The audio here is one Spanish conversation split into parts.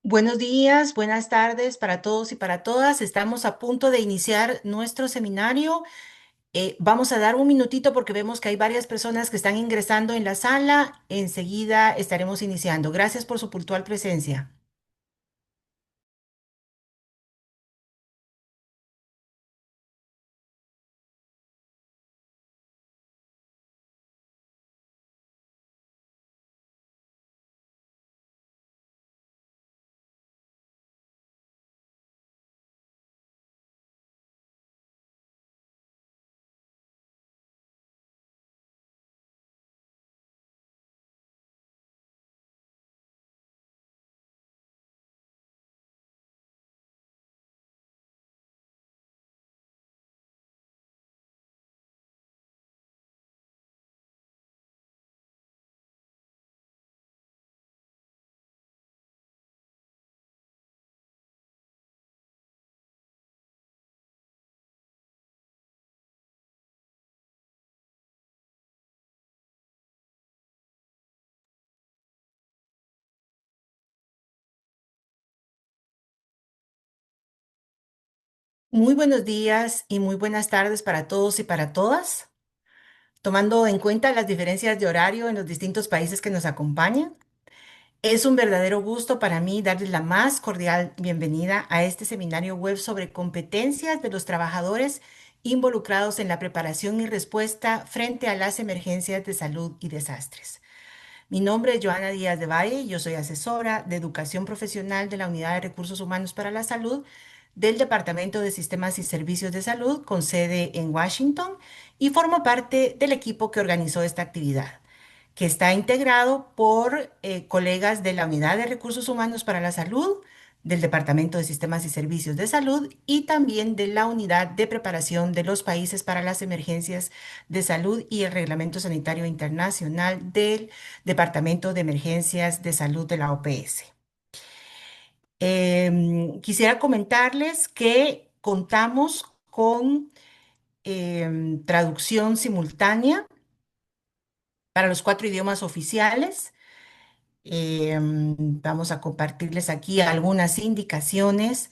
Buenos días, buenas tardes para todos y para todas. Estamos a punto de iniciar nuestro seminario. Vamos a dar un minutito porque vemos que hay varias personas que están ingresando en la sala. Enseguida estaremos iniciando. Gracias por su puntual presencia. Muy buenos días y muy buenas tardes para todos y para todas. Tomando en cuenta las diferencias de horario en los distintos países que nos acompañan. Es un verdadero gusto para mí darles la más cordial bienvenida a este seminario web sobre competencias de los trabajadores involucrados en la preparación y respuesta frente a las emergencias de salud y desastres. Mi nombre es Joana Díaz de Valle, yo soy asesora de educación profesional de la Unidad de Recursos Humanos para la Salud del Departamento de Sistemas y Servicios de Salud con sede en Washington y formo parte del equipo que organizó esta actividad, que está integrado por colegas de la Unidad de Recursos Humanos para la Salud, del Departamento de Sistemas y Servicios de Salud y también de la Unidad de Preparación de los Países para las Emergencias de Salud y el Reglamento Sanitario Internacional del Departamento de Emergencias de Salud de la OPS. Quisiera comentarles que contamos con traducción simultánea para los cuatro idiomas oficiales. Vamos a compartirles aquí algunas indicaciones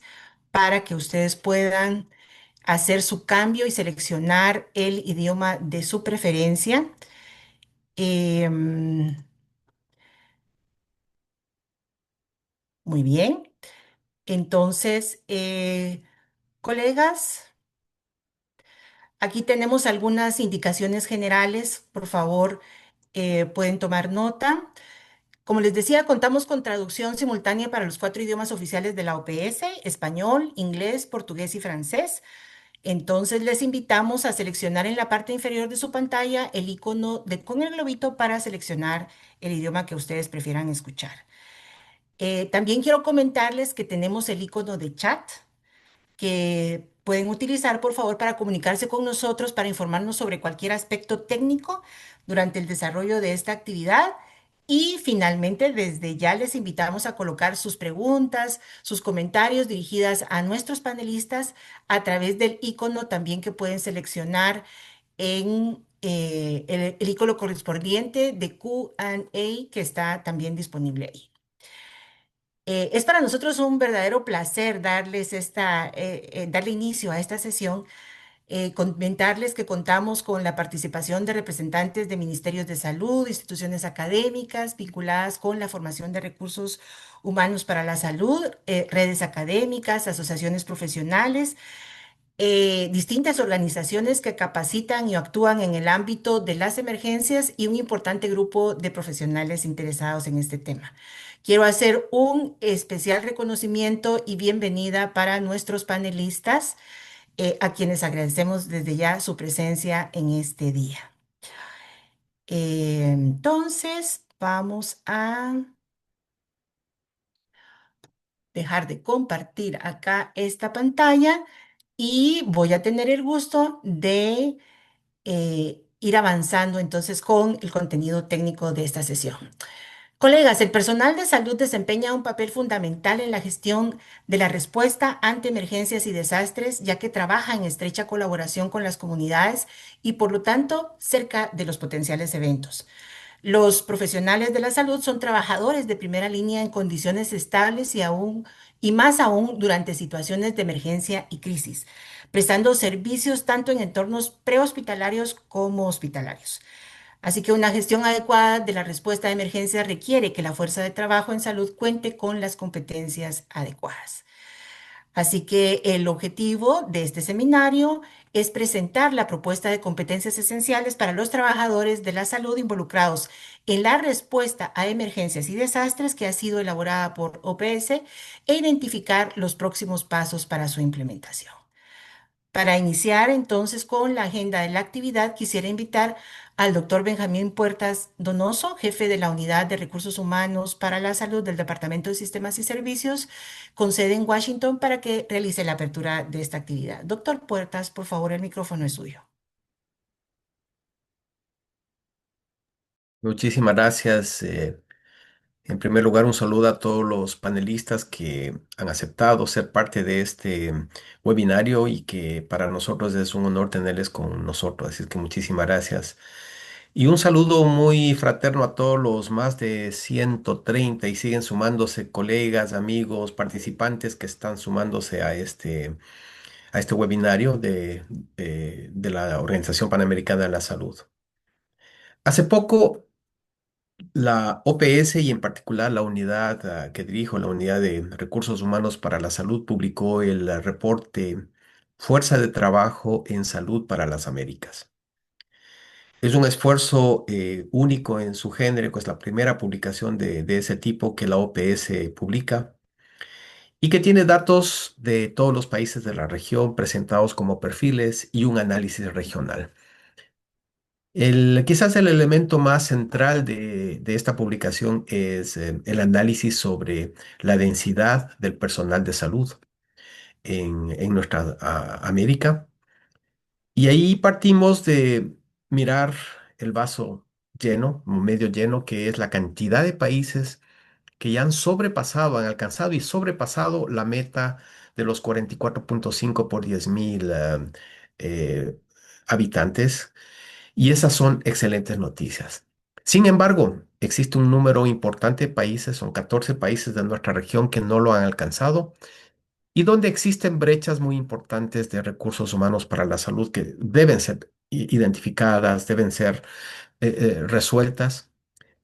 para que ustedes puedan hacer su cambio y seleccionar el idioma de su preferencia. Em, Muy bien. Entonces, colegas, aquí tenemos algunas indicaciones generales. Por favor, pueden tomar nota. Como les decía, contamos con traducción simultánea para los cuatro idiomas oficiales de la OPS: español, inglés, portugués y francés. Entonces les invitamos a seleccionar en la parte inferior de su pantalla el icono con el globito para seleccionar el idioma que ustedes prefieran escuchar. También quiero comentarles que tenemos el icono de chat que pueden utilizar, por favor, para comunicarse con nosotros, para informarnos sobre cualquier aspecto técnico durante el desarrollo de esta actividad. Y finalmente, desde ya les invitamos a colocar sus preguntas, sus comentarios dirigidas a nuestros panelistas a través del icono también que pueden seleccionar en el icono correspondiente de Q&A que está también disponible ahí. Es para nosotros un verdadero placer darle inicio a esta sesión, comentarles que contamos con la participación de representantes de ministerios de salud, instituciones académicas vinculadas con la formación de recursos humanos para la salud, redes académicas, asociaciones profesionales, distintas organizaciones que capacitan y actúan en el ámbito de las emergencias y un importante grupo de profesionales interesados en este tema. Quiero hacer un especial reconocimiento y bienvenida para nuestros panelistas, a quienes agradecemos desde ya su presencia en este día. Entonces, vamos a dejar de compartir acá esta pantalla y voy a tener el gusto de ir avanzando entonces con el contenido técnico de esta sesión. Colegas, el personal de salud desempeña un papel fundamental en la gestión de la respuesta ante emergencias y desastres, ya que trabaja en estrecha colaboración con las comunidades y por lo tanto cerca de los potenciales eventos. Los profesionales de la salud son trabajadores de primera línea en condiciones estables y más aún durante situaciones de emergencia y crisis, prestando servicios tanto en entornos prehospitalarios como hospitalarios. Así que una gestión adecuada de la respuesta de emergencia requiere que la fuerza de trabajo en salud cuente con las competencias adecuadas. Así que el objetivo de este seminario es presentar la propuesta de competencias esenciales para los trabajadores de la salud involucrados en la respuesta a emergencias y desastres que ha sido elaborada por OPS e identificar los próximos pasos para su implementación. Para iniciar entonces con la agenda de la actividad, quisiera invitar al doctor Benjamín Puertas Donoso, jefe de la Unidad de Recursos Humanos para la Salud del Departamento de Sistemas y Servicios, con sede en Washington, para que realice la apertura de esta actividad. Doctor Puertas, por favor, el micrófono es suyo. Muchísimas gracias. En primer lugar, un saludo a todos los panelistas que han aceptado ser parte de este webinario y que para nosotros es un honor tenerles con nosotros. Así que muchísimas gracias. Y un saludo muy fraterno a todos los más de 130 y siguen sumándose colegas, amigos, participantes que están sumándose a este webinario de la Organización Panamericana de la Salud. Hace poco la OPS y en particular la unidad que dirijo, la Unidad de Recursos Humanos para la Salud, publicó el reporte Fuerza de Trabajo en Salud para las Américas. Es un esfuerzo único en su género, que es la primera publicación de ese tipo que la OPS publica y que tiene datos de todos los países de la región presentados como perfiles y un análisis regional. Quizás el elemento más central de esta publicación es el análisis sobre la densidad del personal de salud en nuestra América. Y ahí partimos de mirar el vaso lleno, medio lleno, que es la cantidad de países que ya han sobrepasado, han alcanzado y sobrepasado la meta de los 44,5 por 10,000 eh, habitantes, y esas son excelentes noticias. Sin embargo, existe un número importante de países, son 14 países de nuestra región que no lo han alcanzado y donde existen brechas muy importantes de recursos humanos para la salud que deben ser identificadas, deben ser resueltas.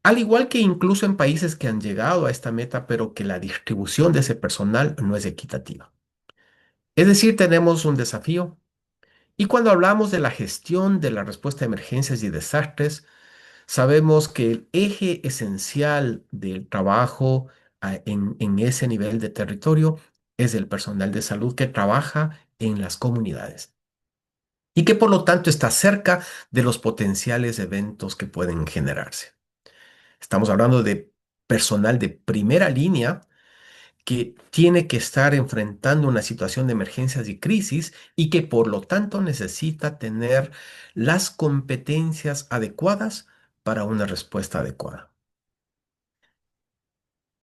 Al igual que incluso en países que han llegado a esta meta, pero que la distribución de ese personal no es equitativa. Es decir, tenemos un desafío. Y cuando hablamos de la gestión de la respuesta a emergencias y desastres, sabemos que el eje esencial del trabajo en ese nivel de territorio es el personal de salud que trabaja en las comunidades y que por lo tanto está cerca de los potenciales eventos que pueden generarse. Estamos hablando de personal de primera línea que tiene que estar enfrentando una situación de emergencias y crisis y que por lo tanto necesita tener las competencias adecuadas para una respuesta adecuada.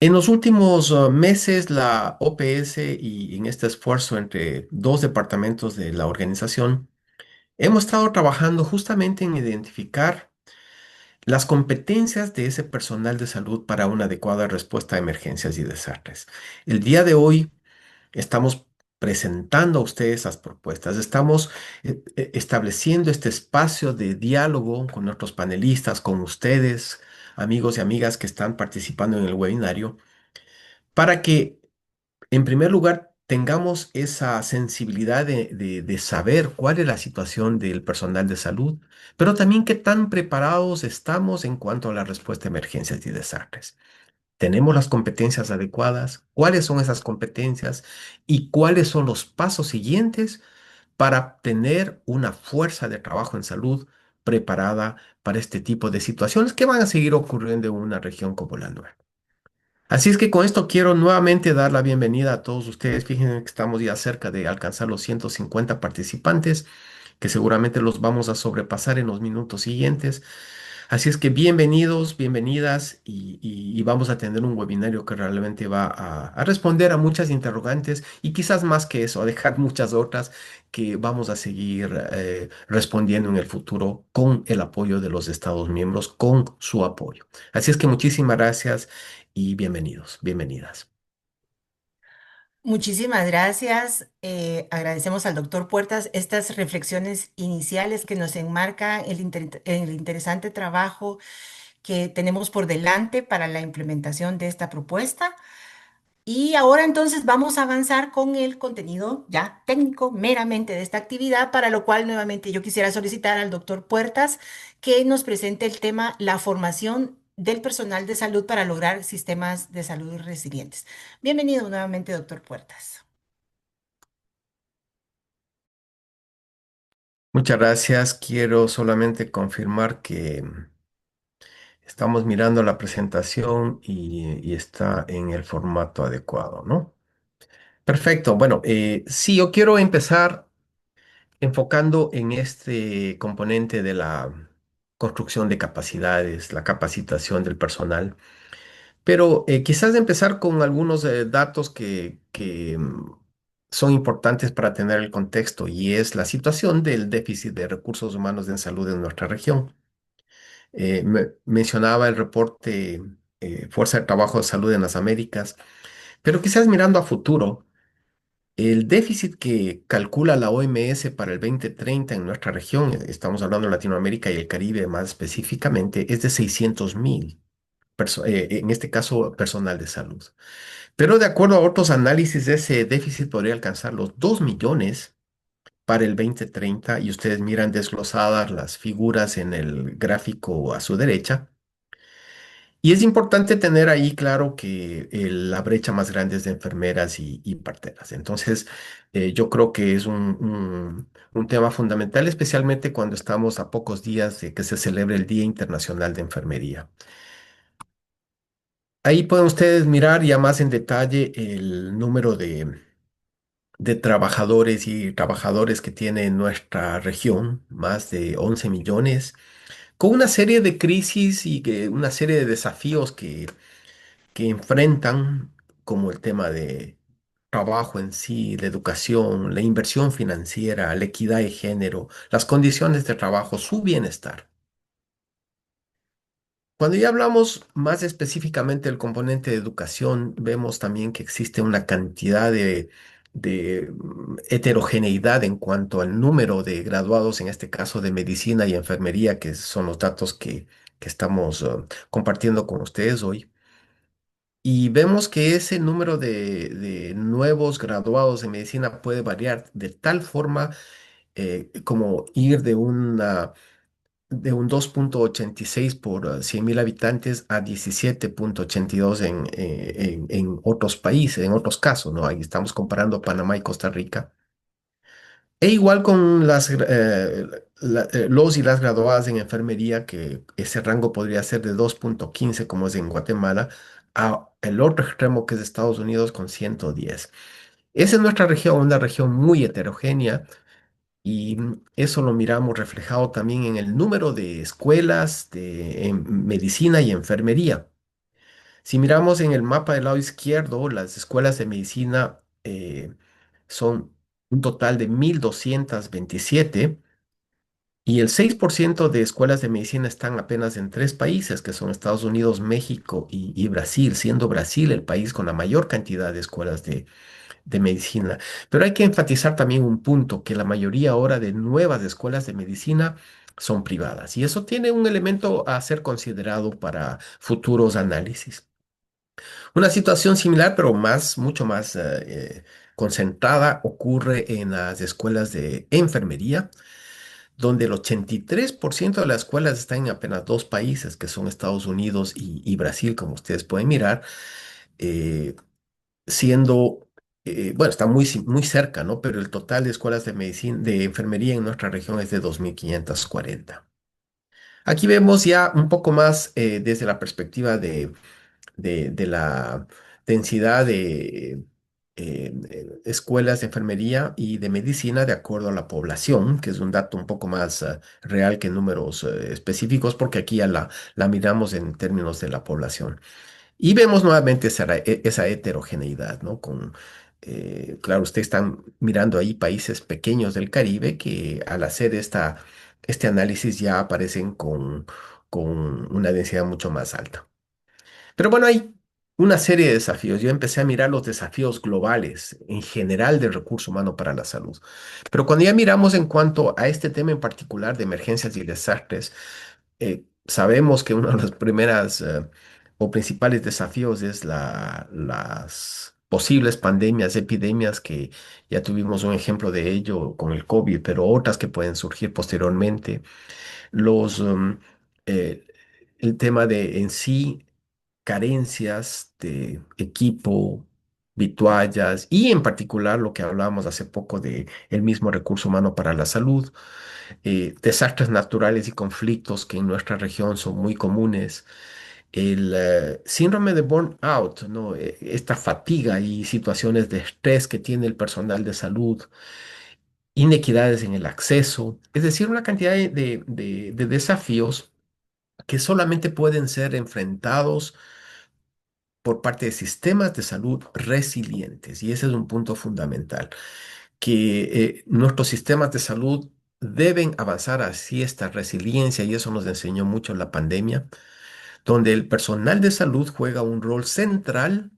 En los últimos meses, la OPS y en este esfuerzo entre dos departamentos de la organización, hemos estado trabajando justamente en identificar las competencias de ese personal de salud para una adecuada respuesta a emergencias y desastres. El día de hoy estamos presentando a ustedes esas propuestas, estamos estableciendo este espacio de diálogo con nuestros panelistas, con ustedes, amigos y amigas que están participando en el webinario, para que, en primer lugar, tengamos esa sensibilidad de saber cuál es la situación del personal de salud, pero también qué tan preparados estamos en cuanto a la respuesta a emergencias y desastres. ¿Tenemos las competencias adecuadas? ¿Cuáles son esas competencias? ¿Y cuáles son los pasos siguientes para tener una fuerza de trabajo en salud preparada para este tipo de situaciones que van a seguir ocurriendo en una región como la nuestra? Así es que con esto quiero nuevamente dar la bienvenida a todos ustedes. Fíjense que estamos ya cerca de alcanzar los 150 participantes, que seguramente los vamos a sobrepasar en los minutos siguientes. Así es que bienvenidos, bienvenidas y vamos a tener un webinario que realmente va a responder a muchas interrogantes y quizás más que eso, a dejar muchas otras que vamos a seguir respondiendo en el futuro con el apoyo de los Estados miembros, con su apoyo. Así es que muchísimas gracias y bienvenidos, bienvenidas. Muchísimas gracias. Agradecemos al doctor Puertas estas reflexiones iniciales que nos enmarca el interesante trabajo que tenemos por delante para la implementación de esta propuesta. Y ahora entonces vamos a avanzar con el contenido ya técnico meramente de esta actividad, para lo cual nuevamente yo quisiera solicitar al doctor Puertas que nos presente el tema la formación del personal de salud para lograr sistemas de salud resilientes. Bienvenido nuevamente, doctor Puertas. Muchas gracias. Quiero solamente confirmar que estamos mirando la presentación y está en el formato adecuado, ¿no? Perfecto. Bueno, sí, yo quiero empezar enfocando en este componente de la construcción de capacidades, la capacitación del personal, pero quizás empezar con algunos datos que son importantes para tener el contexto y es la situación del déficit de recursos humanos en salud en nuestra región. Mencionaba el reporte Fuerza de Trabajo de Salud en las Américas, pero quizás mirando a futuro. El déficit que calcula la OMS para el 2030 en nuestra región, estamos hablando de Latinoamérica y el Caribe más específicamente, es de 600.000, en este caso personal de salud. Pero de acuerdo a otros análisis, ese déficit podría alcanzar los 2 millones para el 2030 y ustedes miran desglosadas las figuras en el gráfico a su derecha. Y es importante tener ahí claro que la brecha más grande es de enfermeras y parteras. Entonces, yo creo que es un tema fundamental, especialmente cuando estamos a pocos días de que se celebre el Día Internacional de Enfermería. Ahí pueden ustedes mirar ya más en detalle el número de trabajadores y trabajadores que tiene nuestra región, más de 11 millones, con una serie de crisis y una serie de desafíos que enfrentan, como el tema de trabajo en sí, la educación, la inversión financiera, la equidad de género, las condiciones de trabajo, su bienestar. Cuando ya hablamos más específicamente del componente de educación, vemos también que existe una cantidad de heterogeneidad en cuanto al número de graduados, en este caso de medicina y enfermería, que son los datos que estamos compartiendo con ustedes hoy. Y vemos que ese número de nuevos graduados en medicina puede variar de tal forma como ir de un 2,86 por 100.000 habitantes a 17,82 en otros países, en otros casos, ¿no? Ahí estamos comparando Panamá y Costa Rica. E igual con los y las graduadas en enfermería, que ese rango podría ser de 2,15 como es en Guatemala, a el otro extremo que es Estados Unidos con 110. Esa es nuestra región, una región muy heterogénea, y eso lo miramos reflejado también en el número de escuelas en medicina y enfermería. Si miramos en el mapa del lado izquierdo, las escuelas de medicina son un total de 1.227 y el 6% de escuelas de medicina están apenas en tres países, que son Estados Unidos, México y Brasil, siendo Brasil el país con la mayor cantidad de escuelas de medicina. Pero hay que enfatizar también un punto, que la mayoría ahora de nuevas escuelas de medicina son privadas y eso tiene un elemento a ser considerado para futuros análisis. Una situación similar, pero mucho más concentrada, ocurre en las escuelas de enfermería, donde el 83% de las escuelas están en apenas dos países, que son Estados Unidos y Brasil, como ustedes pueden mirar, eh, siendo, bueno, está muy cerca, ¿no? Pero el total de escuelas de medicina, de enfermería en nuestra región es de 2.540. Aquí vemos ya un poco más desde la perspectiva de la densidad escuelas de enfermería y de medicina de acuerdo a la población, que es un dato un poco más real que números específicos, porque aquí ya la miramos en términos de la población. Y vemos nuevamente esa heterogeneidad, ¿no? Claro, ustedes están mirando ahí países pequeños del Caribe que al hacer este análisis ya aparecen con una densidad mucho más alta. Pero bueno, hay una serie de desafíos. Yo empecé a mirar los desafíos globales en general del recurso humano para la salud. Pero cuando ya miramos en cuanto a este tema en particular de emergencias y desastres, sabemos que uno de los primeros o principales desafíos es las posibles pandemias, epidemias, que ya tuvimos un ejemplo de ello con el COVID, pero otras que pueden surgir posteriormente. Los, um, eh, el tema de en sí carencias de equipo, vituallas y en particular lo que hablábamos hace poco de el mismo recurso humano para la salud, desastres naturales y conflictos que en nuestra región son muy comunes, el síndrome de burnout, ¿no? Esta fatiga y situaciones de estrés que tiene el personal de salud, inequidades en el acceso, es decir, una cantidad de desafíos que solamente pueden ser enfrentados por parte de sistemas de salud resilientes. Y ese es un punto fundamental, que nuestros sistemas de salud deben avanzar hacia esta resiliencia, y eso nos enseñó mucho la pandemia, donde el personal de salud juega un rol central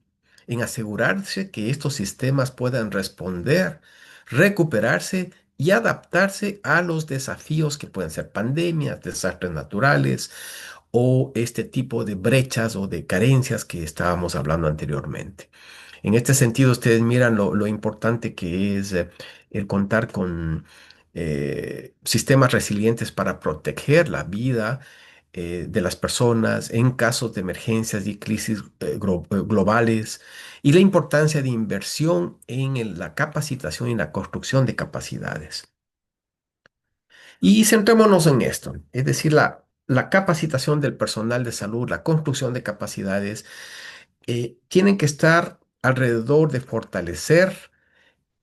en asegurarse que estos sistemas puedan responder, recuperarse y adaptarse a los desafíos que pueden ser pandemias, desastres naturales o este tipo de brechas o de carencias que estábamos hablando anteriormente. En este sentido, ustedes miran lo importante que es el contar con sistemas resilientes para proteger la vida de las personas en casos de emergencias y crisis globales, y la importancia de inversión en la capacitación y la construcción de capacidades. Y centrémonos en esto, es decir, la capacitación del personal de salud, la construcción de capacidades, tienen que estar alrededor de fortalecer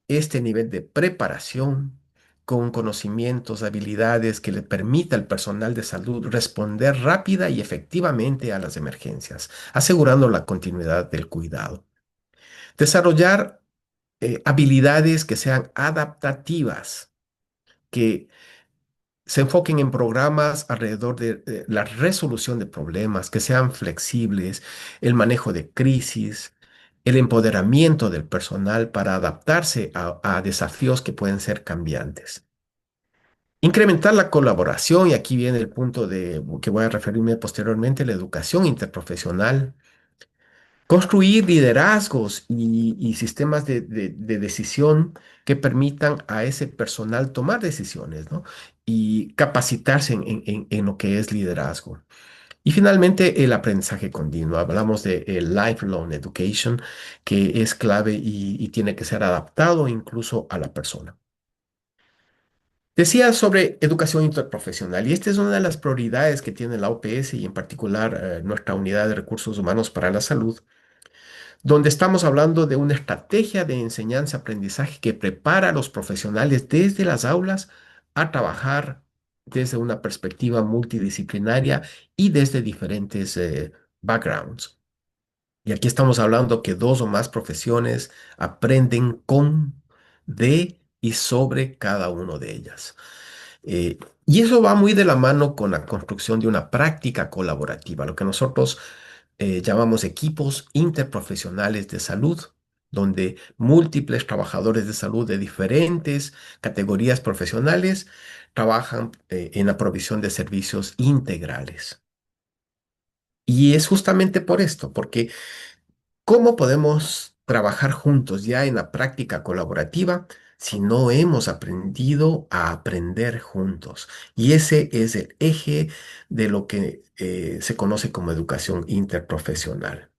este nivel de preparación con conocimientos, habilidades que le permita al personal de salud responder rápida y efectivamente a las emergencias, asegurando la continuidad del cuidado. Desarrollar habilidades que sean adaptativas, que se enfoquen en programas alrededor de la resolución de problemas, que sean flexibles, el manejo de crisis, el empoderamiento del personal para adaptarse a desafíos que pueden ser cambiantes. Incrementar la colaboración, y aquí viene el punto de que voy a referirme posteriormente, la educación interprofesional. Construir liderazgos y sistemas de decisión que permitan a ese personal tomar decisiones, ¿no? Y capacitarse en lo que es liderazgo. Y finalmente, el aprendizaje continuo. Hablamos de el lifelong education, que es clave y tiene que ser adaptado incluso a la persona. Decía sobre educación interprofesional, y esta es una de las prioridades que tiene la OPS y en particular nuestra unidad de recursos humanos para la salud, donde estamos hablando de una estrategia de enseñanza-aprendizaje que prepara a los profesionales desde las aulas a trabajar desde una perspectiva multidisciplinaria y desde diferentes backgrounds. Y aquí estamos hablando que dos o más profesiones aprenden con, de y sobre cada uno de ellas. Y eso va muy de la mano con la construcción de una práctica colaborativa, lo que nosotros llamamos equipos interprofesionales de salud, donde múltiples trabajadores de salud de diferentes categorías profesionales trabajan en la provisión de servicios integrales. Y es justamente por esto, porque ¿cómo podemos trabajar juntos ya en la práctica colaborativa si no hemos aprendido a aprender juntos? Y ese es el eje de lo que se conoce como educación interprofesional.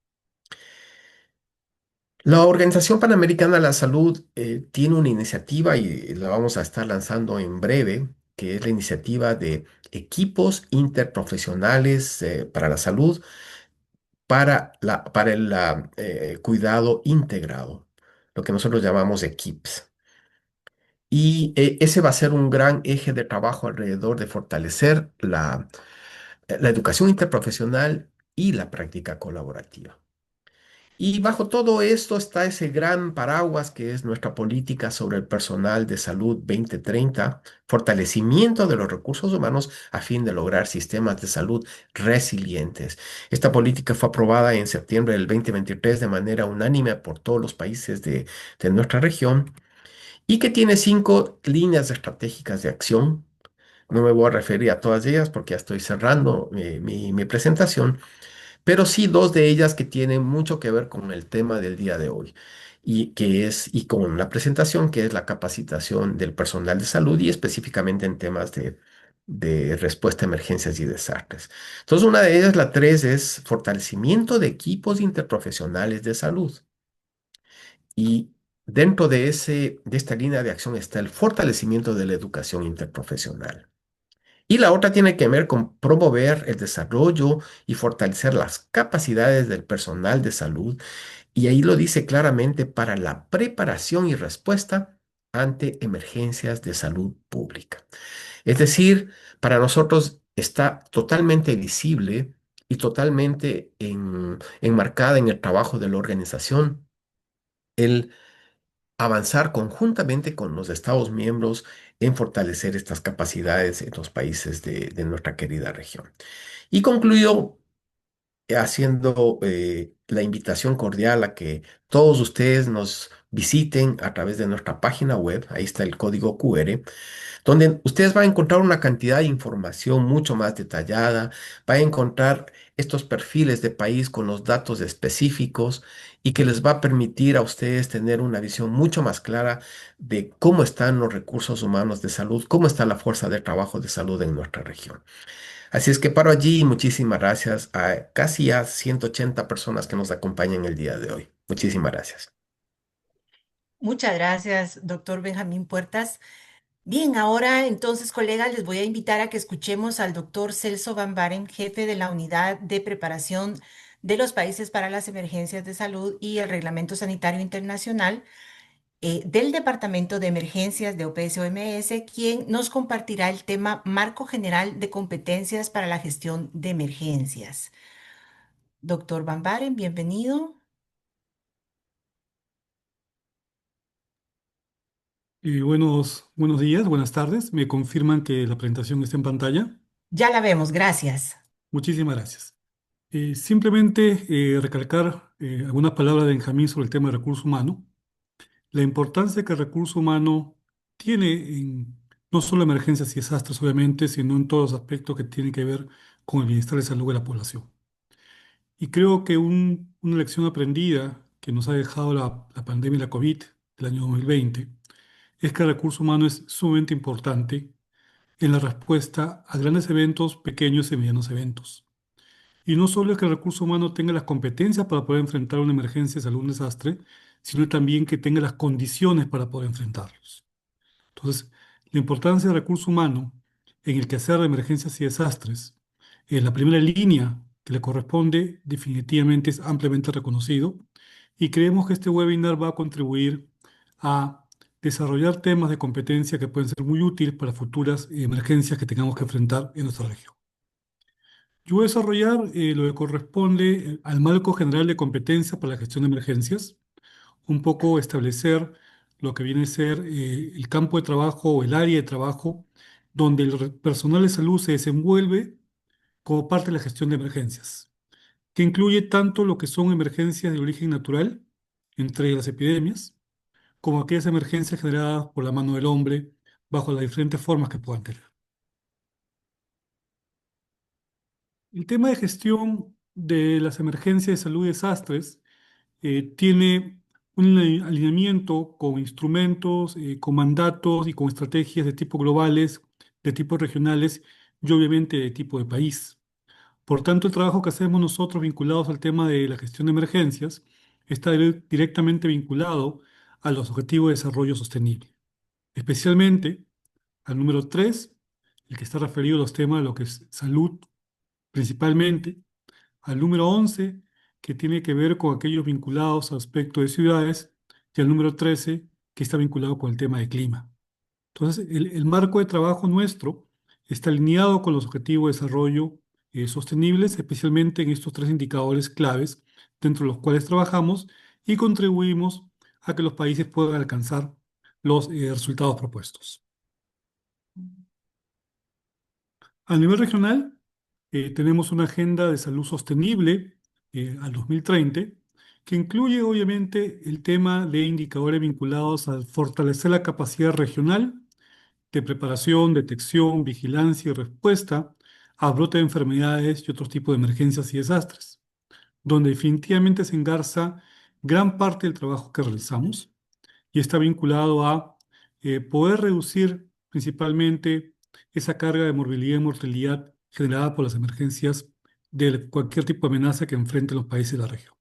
La Organización Panamericana de la Salud tiene una iniciativa y la vamos a estar lanzando en breve, que es la iniciativa de equipos interprofesionales para la salud para el cuidado integrado. lo que nosotros llamamos equipos. Y ese va a ser un gran eje de trabajo alrededor de fortalecer la educación interprofesional y la práctica colaborativa. Y bajo todo esto está ese gran paraguas que es nuestra política sobre el personal de salud 2030, fortalecimiento de los recursos humanos a fin de lograr sistemas de salud resilientes. Esta política fue aprobada en septiembre del 2023 de manera unánime por todos los países de nuestra región y que tiene 5 líneas estratégicas de acción. No me voy a referir a todas ellas porque ya estoy cerrando mi presentación, pero sí 2 de ellas que tienen mucho que ver con el tema del día de hoy y con la presentación, que es la capacitación del personal de salud y específicamente en temas de respuesta a emergencias y desastres. Entonces, una de ellas, la 3, es fortalecimiento de equipos interprofesionales de salud. Y dentro de esta línea de acción está el fortalecimiento de la educación interprofesional. Y la otra tiene que ver con promover el desarrollo y fortalecer las capacidades del personal de salud. Y ahí lo dice claramente para la preparación y respuesta ante emergencias de salud pública. Es decir, para nosotros está totalmente visible y totalmente enmarcada en el trabajo de la organización el avanzar conjuntamente con los Estados miembros en fortalecer estas capacidades en los países de nuestra querida región. Y concluyo haciendo la invitación cordial a que todos ustedes nos visiten a través de nuestra página web, ahí está el código QR, donde ustedes van a encontrar una cantidad de información mucho más detallada, van a encontrar estos perfiles de país con los datos específicos y que les va a permitir a ustedes tener una visión mucho más clara de cómo están los recursos humanos de salud, cómo está la fuerza de trabajo de salud en nuestra región. Así es que paro allí y muchísimas gracias a casi a 180 personas que nos acompañan el día de hoy. Muchísimas gracias. Muchas gracias, doctor Benjamín Puertas. Bien, ahora entonces, colegas, les voy a invitar a que escuchemos al doctor Celso Van Baren, jefe de la Unidad de Preparación de los Países para las Emergencias de Salud y el Reglamento Sanitario Internacional del Departamento de Emergencias de OPS-OMS, quien nos compartirá el tema Marco General de Competencias para la Gestión de Emergencias. Doctor Van Baren, bienvenido. Buenos días, buenas tardes. Me confirman que la presentación está en pantalla. Ya la vemos, gracias. Muchísimas gracias. Simplemente recalcar algunas palabras de Benjamín sobre el tema de recurso humano. La importancia que el recurso humano tiene en no solo emergencias y desastres, obviamente, sino en todos los aspectos que tienen que ver con el bienestar de salud de la población. Y creo que una lección aprendida que nos ha dejado la pandemia de la COVID del año 2020 es que el recurso humano es sumamente importante en la respuesta a grandes eventos, pequeños y medianos eventos. Y no solo es que el recurso humano tenga las competencias para poder enfrentar una emergencia de salud, un desastre, sino también que tenga las condiciones para poder enfrentarlos. Entonces, la importancia del recurso humano en el quehacer de emergencias y desastres, en la primera línea que le corresponde, definitivamente es ampliamente reconocido y creemos que este webinar va a contribuir a desarrollar temas de competencia que pueden ser muy útiles para futuras emergencias que tengamos que enfrentar en nuestra región. Yo voy a desarrollar lo que corresponde al marco general de competencia para la gestión de emergencias, un poco establecer lo que viene a ser el campo de trabajo o el área de trabajo donde el personal de salud se desenvuelve como parte de la gestión de emergencias, que incluye tanto lo que son emergencias de origen natural, entre las epidemias, como aquellas emergencias generadas por la mano del hombre bajo las diferentes formas que puedan tener. El tema de gestión de las emergencias de salud y desastres tiene un alineamiento con instrumentos, con mandatos y con estrategias de tipo globales, de tipo regionales y obviamente de tipo de país. Por tanto, el trabajo que hacemos nosotros vinculados al tema de la gestión de emergencias está directamente vinculado a los objetivos de desarrollo sostenible, especialmente al número 3, el que está referido a los temas de lo que es salud principalmente, al número 11, que tiene que ver con aquellos vinculados a aspectos de ciudades, y al número 13, que está vinculado con el tema de clima. Entonces, el marco de trabajo nuestro está alineado con los objetivos de desarrollo sostenibles, especialmente en estos tres indicadores claves dentro de los cuales trabajamos y contribuimos a que los países puedan alcanzar los resultados propuestos. A nivel regional, tenemos una agenda de salud sostenible al 2030 que incluye obviamente el tema de indicadores vinculados a fortalecer la capacidad regional de preparación, detección, vigilancia y respuesta a brote de enfermedades y otros tipos de emergencias y desastres, donde definitivamente se engarza gran parte del trabajo que realizamos y está vinculado a poder reducir principalmente esa carga de morbilidad y mortalidad generada por las emergencias de cualquier tipo de amenaza que enfrenten los países de la región.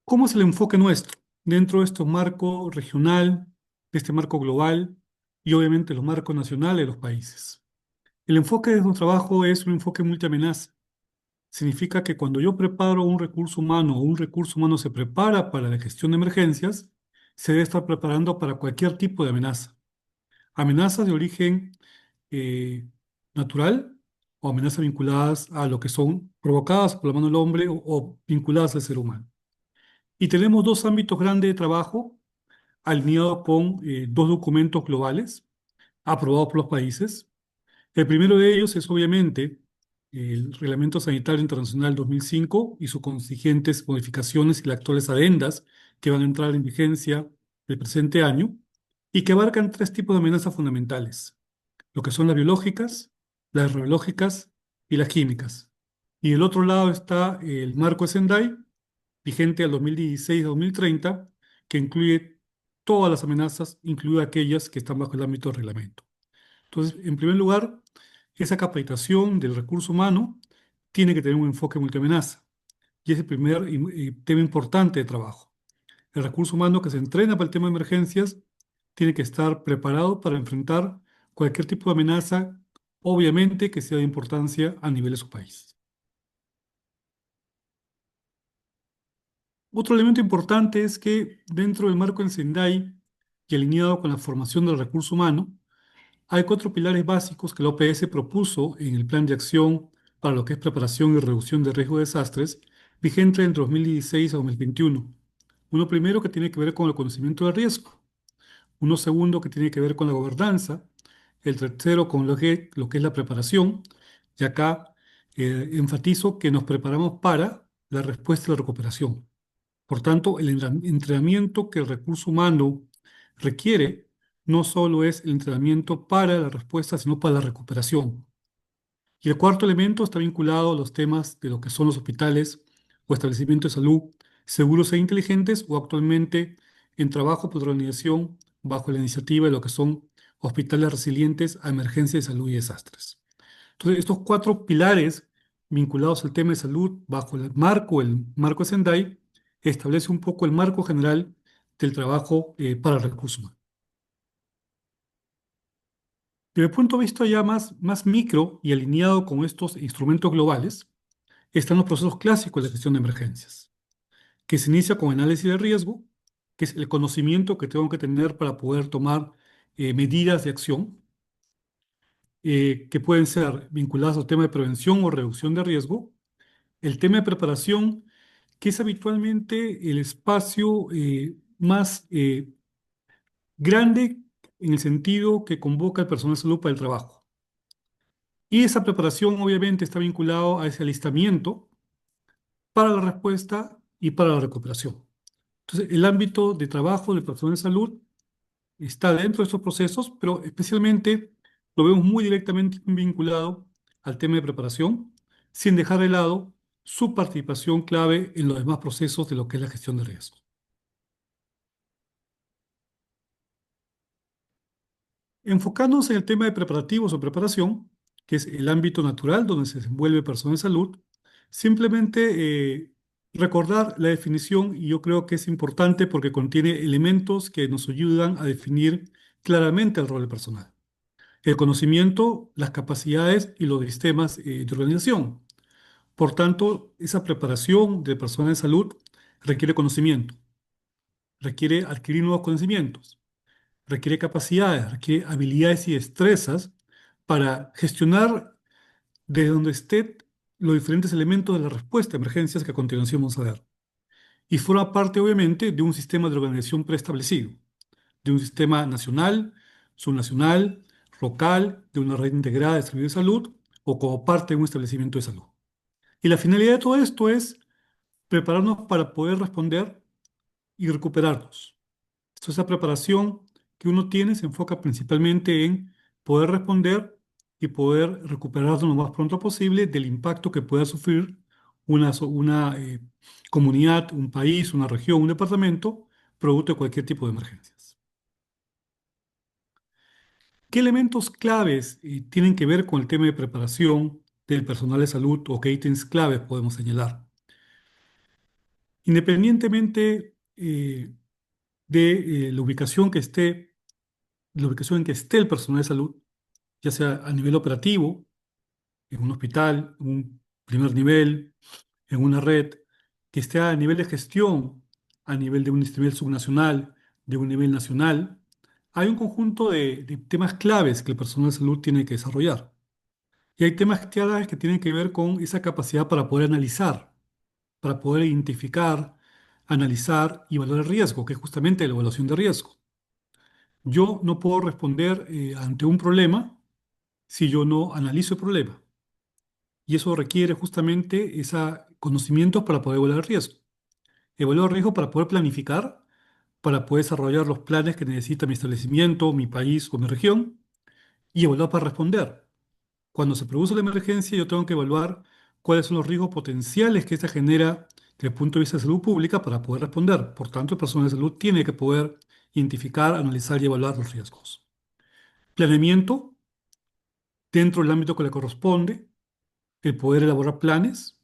¿Cómo es el enfoque nuestro dentro de este marco regional, de este marco global y obviamente los marcos nacionales de los países? El enfoque de nuestro trabajo es un enfoque multiamenaza. Significa que cuando yo preparo un recurso humano o un recurso humano se prepara para la gestión de emergencias, se debe estar preparando para cualquier tipo de amenaza. Amenazas de origen eh, natural o amenazas vinculadas a lo que son provocadas por la mano del hombre o vinculadas al ser humano. Y tenemos dos ámbitos grandes de trabajo alineados con dos documentos globales aprobados por los países. El primero de ellos es obviamente el Reglamento Sanitario Internacional 2005 y sus consiguientes modificaciones y las actuales adendas que van a entrar en vigencia el presente año y que abarcan tres tipos de amenazas fundamentales, lo que son las biológicas, las radiológicas y las químicas. Y del otro lado está el marco de Sendai, vigente al 2016-2030, que incluye todas las amenazas, incluidas aquellas que están bajo el ámbito del reglamento. Entonces, en primer lugar, esa capacitación del recurso humano tiene que tener un enfoque multiamenaza. Y es el primer tema importante de trabajo. El recurso humano que se entrena para el tema de emergencias tiene que estar preparado para enfrentar cualquier tipo de amenaza, obviamente que sea de importancia a nivel de su país. Otro elemento importante es que dentro del marco del Sendai y alineado con la formación del recurso humano, hay cuatro pilares básicos que la OPS propuso en el Plan de Acción para lo que es preparación y reducción de riesgo de desastres, vigente entre 2016 a 2021. Uno primero que tiene que ver con el conocimiento de riesgo, uno segundo que tiene que ver con la gobernanza, el tercero con lo que es la preparación, y acá enfatizo que nos preparamos para la respuesta y la recuperación. Por tanto, el entrenamiento que el recurso humano requiere no solo es el entrenamiento para la respuesta, sino para la recuperación. Y el cuarto elemento está vinculado a los temas de lo que son los hospitales o establecimientos de salud seguros e inteligentes o actualmente en trabajo por la organización bajo la iniciativa de lo que son hospitales resilientes a emergencias de salud y desastres. Entonces, estos cuatro pilares vinculados al tema de salud bajo el marco de Sendai, establece un poco el marco general del trabajo para el recurso humano. Desde el punto de vista ya más micro y alineado con estos instrumentos globales, están los procesos clásicos de gestión de emergencias, que se inicia con análisis de riesgo, que es el conocimiento que tengo que tener para poder tomar medidas de acción, que pueden ser vinculadas al tema de prevención o reducción de riesgo, el tema de preparación, que es habitualmente el espacio más grande en el sentido que convoca al personal de salud para el trabajo. Y esa preparación obviamente está vinculado a ese alistamiento para la respuesta y para la recuperación. Entonces, el ámbito de trabajo del personal de salud está dentro de estos procesos, pero especialmente lo vemos muy directamente vinculado al tema de preparación, sin dejar de lado su participación clave en los demás procesos de lo que es la gestión de riesgo. Enfocándonos en el tema de preparativos o preparación, que es el ámbito natural donde se desenvuelve personal de salud, simplemente recordar la definición, y yo creo que es importante porque contiene elementos que nos ayudan a definir claramente el rol del personal. El conocimiento, las capacidades y los sistemas de organización. Por tanto, esa preparación de personal de salud requiere conocimiento, requiere adquirir nuevos conocimientos, requiere capacidades, requiere habilidades y destrezas para gestionar desde donde esté los diferentes elementos de la respuesta a emergencias que a continuación vamos a ver. Y forma parte, obviamente, de un sistema de organización preestablecido, de un sistema nacional, subnacional, local, de una red integrada de servicios de salud o como parte de un establecimiento de salud. Y la finalidad de todo esto es prepararnos para poder responder y recuperarnos. Entonces, esa preparación que uno tiene se enfoca principalmente en poder responder y poder recuperarnos lo más pronto posible del impacto que pueda sufrir una comunidad, un país, una región, un departamento, producto de cualquier tipo de emergencias. ¿Qué elementos claves tienen que ver con el tema de preparación del personal de salud o qué ítems claves podemos señalar? Independientemente de la ubicación en que esté el personal de salud, ya sea a nivel operativo, en un hospital, en un primer nivel, en una red, que esté a nivel de gestión, a nivel de un nivel subnacional, de un nivel nacional, hay un conjunto de temas claves que el personal de salud tiene que desarrollar. Y hay temas claves que tienen que ver con esa capacidad para poder analizar, para poder identificar, analizar y evaluar el riesgo, que es justamente la evaluación de riesgo. Yo no puedo responder ante un problema si yo no analizo el problema. Y eso requiere justamente ese conocimiento para poder evaluar el riesgo. Evaluar el riesgo para poder planificar, para poder desarrollar los planes que necesita mi establecimiento, mi país o mi región, y evaluar para responder. Cuando se produce la emergencia, yo tengo que evaluar cuáles son los riesgos potenciales que esta genera desde el punto de vista de salud pública para poder responder. Por tanto, el personal de salud tiene que poder identificar, analizar y evaluar los riesgos. Planeamiento dentro del ámbito que le corresponde, el poder elaborar planes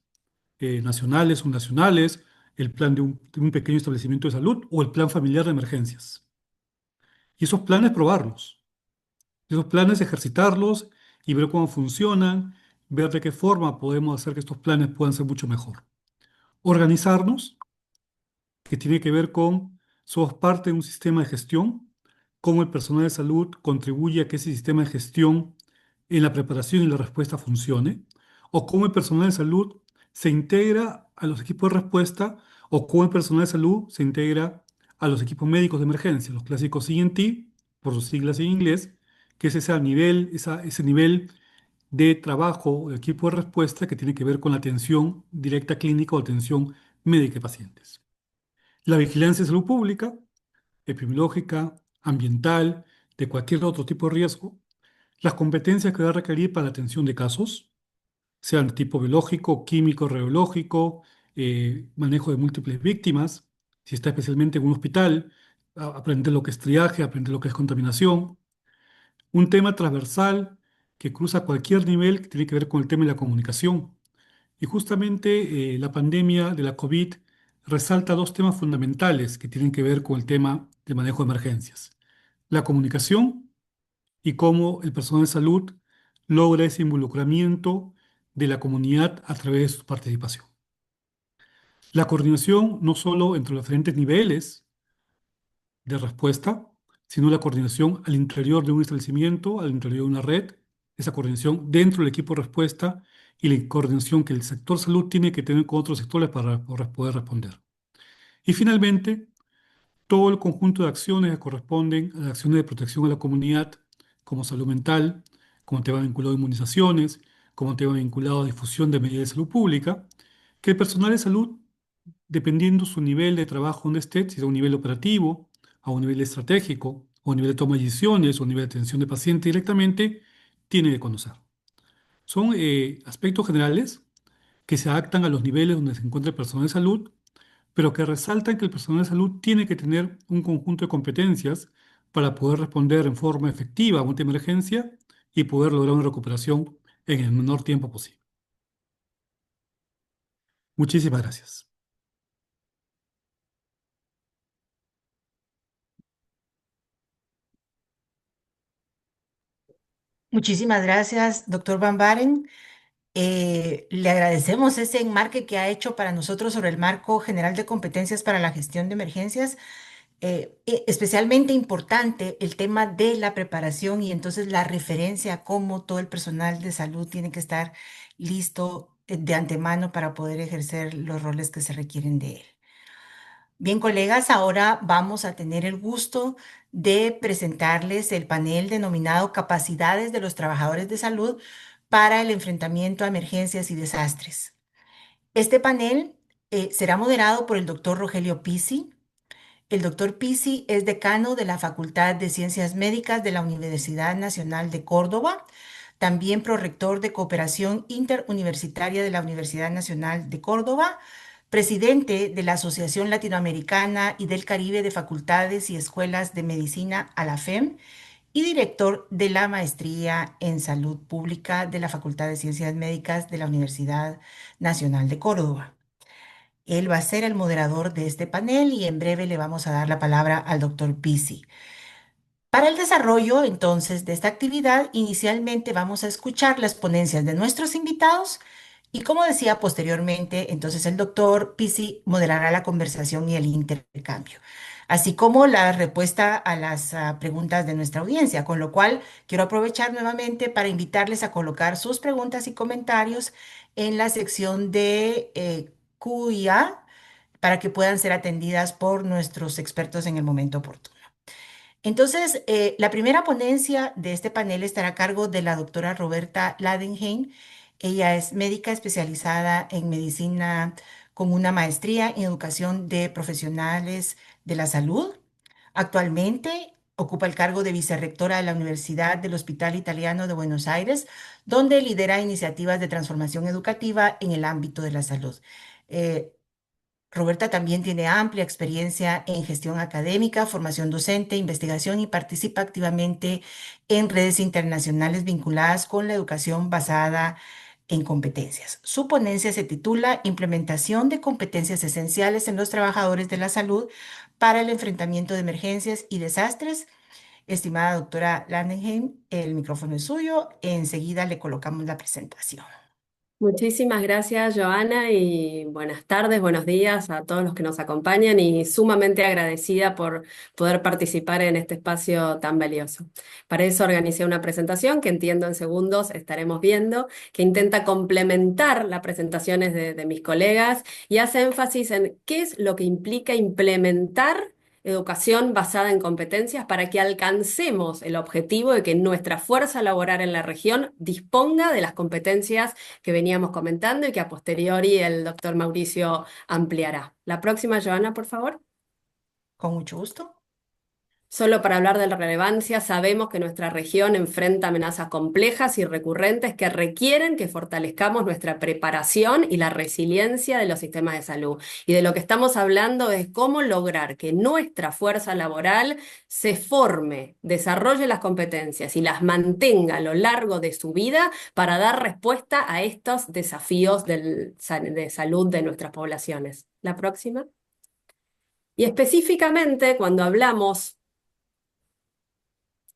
nacionales, subnacionales, el plan de un pequeño establecimiento de salud o el plan familiar de emergencias. Y esos planes probarlos, esos planes ejercitarlos y ver cómo funcionan, ver de qué forma podemos hacer que estos planes puedan ser mucho mejor. Organizarnos, que tiene que ver con, somos parte de un sistema de gestión, cómo el personal de salud contribuye a que ese sistema de gestión en la preparación y la respuesta funcione, o cómo el personal de salud se integra a los equipos de respuesta, o cómo el personal de salud se integra a los equipos médicos de emergencia, los clásicos ENT, por sus siglas en inglés, que es ese nivel, ese nivel de trabajo, de equipo de respuesta que tiene que ver con la atención directa clínica o atención médica de pacientes. La vigilancia de salud pública, epidemiológica, ambiental, de cualquier otro tipo de riesgo, las competencias que va a requerir para la atención de casos, sean de tipo biológico, químico, radiológico, manejo de múltiples víctimas, si está especialmente en un hospital, aprender lo que es triaje, aprender lo que es contaminación. Un tema transversal que cruza cualquier nivel que tiene que ver con el tema de la comunicación. Y justamente la pandemia de la COVID resalta dos temas fundamentales que tienen que ver con el tema de manejo de emergencias. La comunicación y cómo el personal de salud logra ese involucramiento de la comunidad a través de su participación. La coordinación no solo entre los diferentes niveles de respuesta, sino la coordinación al interior de un establecimiento, al interior de una red, esa coordinación dentro del equipo de respuesta y la coordinación que el sector salud tiene que tener con otros sectores para poder responder. Y finalmente, todo el conjunto de acciones que corresponden a las acciones de protección a la comunidad, como salud mental, como tema vinculado a inmunizaciones, como tema vinculado a difusión de medidas de salud pública, que el personal de salud, dependiendo su nivel de trabajo donde esté, si es a un nivel operativo, a un nivel estratégico, a un nivel de toma de decisiones, o a un nivel de atención de paciente directamente, tiene que conocer. Son aspectos generales que se adaptan a los niveles donde se encuentra el personal de salud, pero que resaltan que el personal de salud tiene que tener un conjunto de competencias para poder responder en forma efectiva a una emergencia y poder lograr una recuperación en el menor tiempo posible. Muchísimas gracias. Muchísimas gracias, doctor Van Baren. Le agradecemos ese enmarque que ha hecho para nosotros sobre el marco general de competencias para la gestión de emergencias. Especialmente importante el tema de la preparación y entonces la referencia a cómo todo el personal de salud tiene que estar listo de antemano para poder ejercer los roles que se requieren de él. Bien, colegas, ahora vamos a tener el gusto de presentarles el panel denominado Capacidades de los Trabajadores de Salud para el enfrentamiento a emergencias y desastres. Este panel será moderado por el doctor Rogelio Pisi. El doctor Pisi es decano de la Facultad de Ciencias Médicas de la Universidad Nacional de Córdoba, también prorector de Cooperación Interuniversitaria de la Universidad Nacional de Córdoba, presidente de la Asociación Latinoamericana y del Caribe de Facultades y Escuelas de Medicina, ALAFEM, y director de la Maestría en Salud Pública de la Facultad de Ciencias Médicas de la Universidad Nacional de Córdoba. Él va a ser el moderador de este panel y en breve le vamos a dar la palabra al doctor Pisi. Para el desarrollo, entonces, de esta actividad, inicialmente vamos a escuchar las ponencias de nuestros invitados y, como decía posteriormente, entonces el doctor Pisi moderará la conversación y el intercambio, así como la respuesta a las preguntas de nuestra audiencia, con lo cual quiero aprovechar nuevamente para invitarles a colocar sus preguntas y comentarios en la sección de Q&A para que puedan ser atendidas por nuestros expertos en el momento oportuno. Entonces, la primera ponencia de este panel estará a cargo de la doctora Roberta Ladenheim. Ella es médica especializada en medicina con una maestría en educación de profesionales de la salud. Actualmente ocupa el cargo de vicerrectora de la Universidad del Hospital Italiano de Buenos Aires, donde lidera iniciativas de transformación educativa en el ámbito de la salud. Eh, Roberta también tiene amplia experiencia en gestión académica, formación docente, investigación y participa activamente en redes internacionales vinculadas con la educación basada en competencias. Su ponencia se titula Implementación de competencias esenciales en los trabajadores de la salud para el enfrentamiento de emergencias y desastres. Estimada doctora Landenheim, el micrófono es suyo. Enseguida le colocamos la presentación. Muchísimas gracias, Joana, y buenas tardes, buenos días a todos los que nos acompañan y sumamente agradecida por poder participar en este espacio tan valioso. Para eso organicé una presentación que entiendo en segundos estaremos viendo, que intenta complementar las presentaciones de mis colegas y hace énfasis en qué es lo que implica implementar educación basada en competencias para que alcancemos el objetivo de que nuestra fuerza laboral en la región disponga de las competencias que veníamos comentando y que a posteriori el doctor Mauricio ampliará. La próxima, Joana, por favor. Con mucho gusto. Solo para hablar de la relevancia, sabemos que nuestra región enfrenta amenazas complejas y recurrentes que requieren que fortalezcamos nuestra preparación y la resiliencia de los sistemas de salud. Y de lo que estamos hablando es cómo lograr que nuestra fuerza laboral se forme, desarrolle las competencias y las mantenga a lo largo de su vida para dar respuesta a estos desafíos de salud de nuestras poblaciones. La próxima. Y específicamente cuando hablamos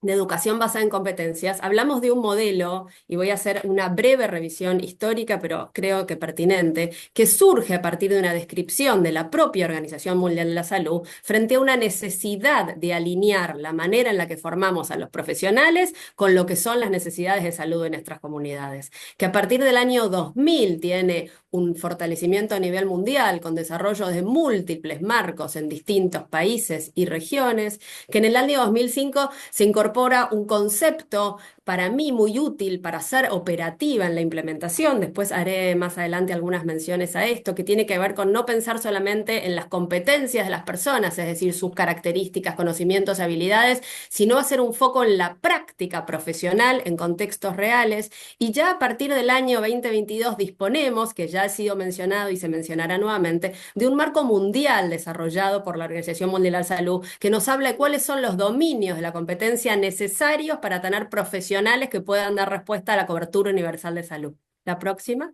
de educación basada en competencias, hablamos de un modelo, y voy a hacer una breve revisión histórica, pero creo que pertinente, que surge a partir de una descripción de la propia Organización Mundial de la Salud frente a una necesidad de alinear la manera en la que formamos a los profesionales con lo que son las necesidades de salud de nuestras comunidades, que a partir del año 2000 tiene un fortalecimiento a nivel mundial con desarrollo de múltiples marcos en distintos países y regiones, que en el año 2005 se incorpora un concepto para mí muy útil para ser operativa en la implementación. Después haré más adelante algunas menciones a esto, que tiene que ver con no pensar solamente en las competencias de las personas, es decir, sus características, conocimientos y habilidades, sino hacer un foco en la práctica profesional en contextos reales. Y ya a partir del año 2022 disponemos, que ya ha sido mencionado y se mencionará nuevamente, de un marco mundial desarrollado por la Organización Mundial de la Salud, que nos habla de cuáles son los dominios de la competencia necesarios para tener profesionales que puedan dar respuesta a la cobertura universal de salud. La próxima.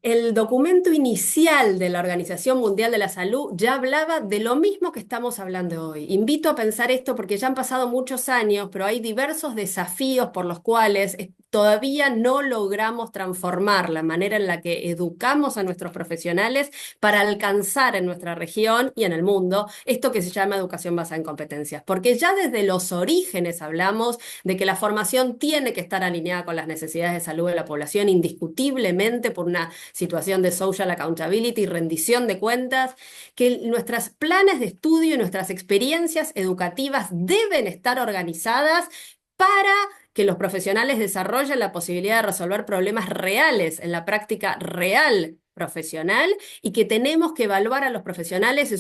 El documento inicial de la Organización Mundial de la Salud ya hablaba de lo mismo que estamos hablando hoy. Invito a pensar esto porque ya han pasado muchos años, pero hay diversos desafíos por los cuales todavía no logramos transformar la manera en la que educamos a nuestros profesionales para alcanzar en nuestra región y en el mundo esto que se llama educación basada en competencias. Porque ya desde los orígenes hablamos de que la formación tiene que estar alineada con las necesidades de salud de la población indiscutiblemente por una situación de social accountability y rendición de cuentas, que nuestros planes de estudio y nuestras experiencias educativas deben estar organizadas para que los profesionales desarrollen la posibilidad de resolver problemas reales en la práctica real profesional y que tenemos que evaluar a los profesionales en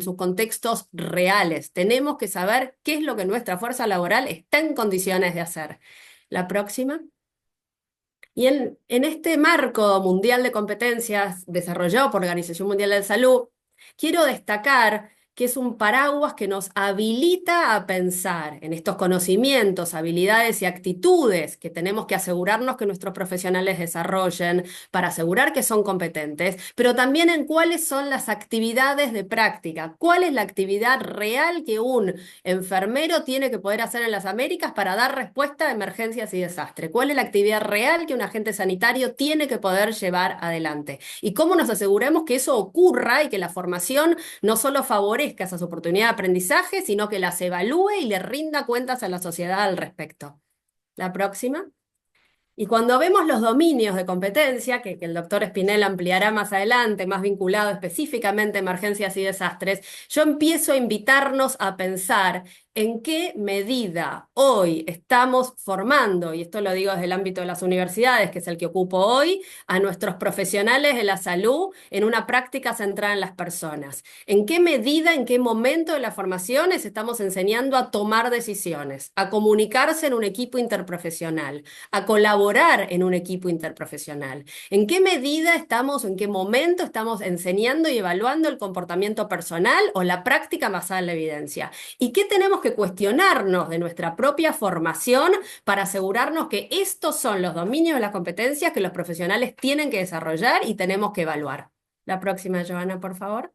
sus contextos reales. Tenemos que saber qué es lo que nuestra fuerza laboral está en condiciones de hacer. La próxima. Y en este marco mundial de competencias desarrollado por la Organización Mundial de la Salud, quiero destacar que es un paraguas que nos habilita a pensar en estos conocimientos, habilidades y actitudes que tenemos que asegurarnos que nuestros profesionales desarrollen para asegurar que son competentes, pero también en cuáles son las actividades de práctica, cuál es la actividad real que un enfermero tiene que poder hacer en las Américas para dar respuesta a emergencias y desastres. ¿Cuál es la actividad real que un agente sanitario tiene que poder llevar adelante? Y cómo nos aseguremos que eso ocurra y que la formación no solo favorezca esas oportunidades de aprendizaje, sino que las evalúe y le rinda cuentas a la sociedad al respecto. La próxima. Y cuando vemos los dominios de competencia, que el doctor Espinel ampliará más adelante, más vinculado específicamente a emergencias y desastres, yo empiezo a invitarnos a pensar en qué medida hoy estamos formando, y esto lo digo desde el ámbito de las universidades, que es el que ocupo hoy, a nuestros profesionales de la salud en una práctica centrada en las personas. ¿En qué medida, en qué momento de la formación les estamos enseñando a tomar decisiones, a comunicarse en un equipo interprofesional, a colaborar en un equipo interprofesional? ¿En qué medida estamos, en qué momento estamos enseñando y evaluando el comportamiento personal o la práctica basada en la evidencia? ¿Y qué tenemos que cuestionarnos de nuestra propia formación para asegurarnos que estos son los dominios de las competencias que los profesionales tienen que desarrollar y tenemos que evaluar? La próxima, Joana, por favor.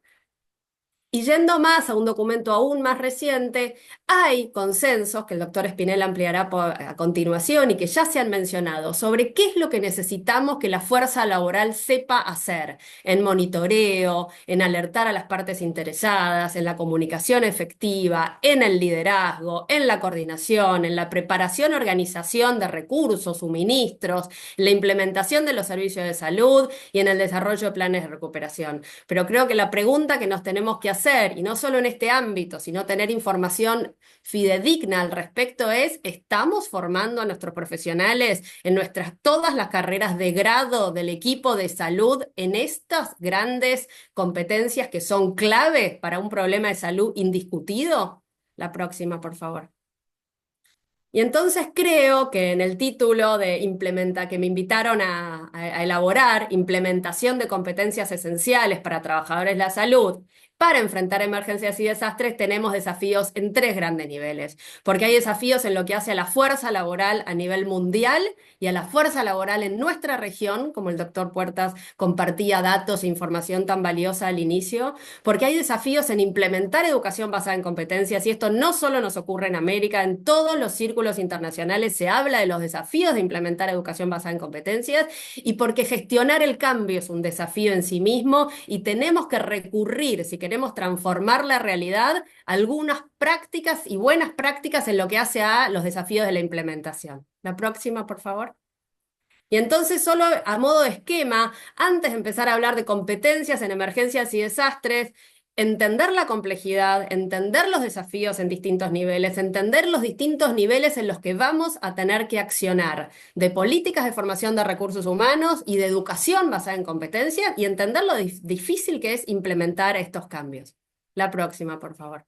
Y yendo más a un documento aún más reciente, hay consensos que el doctor Espinel ampliará a continuación y que ya se han mencionado sobre qué es lo que necesitamos que la fuerza laboral sepa hacer en monitoreo, en alertar a las partes interesadas, en la comunicación efectiva, en el liderazgo, en la coordinación, en la preparación y organización de recursos, suministros, la implementación de los servicios de salud y en el desarrollo de planes de recuperación. Pero creo que la pregunta que nos tenemos que hacer, y no solo en este ámbito, sino tener información fidedigna al respecto es, ¿estamos formando a nuestros profesionales en todas las carreras de grado del equipo de salud en estas grandes competencias que son clave para un problema de salud indiscutido? La próxima, por favor. Y entonces creo que en el título de que me invitaron a elaborar, implementación de competencias esenciales para trabajadores de la salud, para enfrentar emergencias y desastres, tenemos desafíos en tres grandes niveles, porque hay desafíos en lo que hace a la fuerza laboral a nivel mundial y a la fuerza laboral en nuestra región, como el doctor Puertas compartía datos e información tan valiosa al inicio, porque hay desafíos en implementar educación basada en competencias, y esto no solo nos ocurre en América, en todos los círculos internacionales se habla de los desafíos de implementar educación basada en competencias, y porque gestionar el cambio es un desafío en sí mismo, y tenemos que recurrir, si queremos transformar la realidad, a algunas prácticas y buenas prácticas en lo que hace a los desafíos de la implementación. La próxima, por favor. Y entonces, solo a modo de esquema, antes de empezar a hablar de competencias en emergencias y desastres, entender la complejidad, entender los desafíos en distintos niveles, entender los distintos niveles en los que vamos a tener que accionar, de políticas de formación de recursos humanos y de educación basada en competencias, y entender lo difícil que es implementar estos cambios. La próxima, por favor.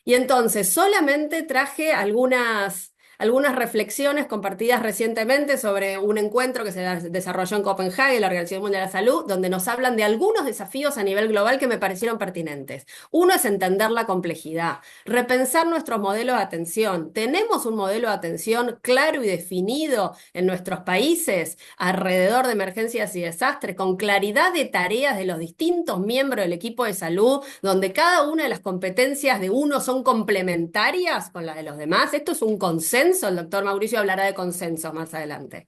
Y entonces solamente traje algunas algunas reflexiones compartidas recientemente sobre un encuentro que se desarrolló en Copenhague, la Organización Mundial de la Salud, donde nos hablan de algunos desafíos a nivel global que me parecieron pertinentes. Uno es entender la complejidad, repensar nuestros modelos de atención. ¿Tenemos un modelo de atención claro y definido en nuestros países alrededor de emergencias y desastres, con claridad de tareas de los distintos miembros del equipo de salud, donde cada una de las competencias de uno son complementarias con las de los demás? Esto es un consenso, el doctor Mauricio hablará de consensos más adelante.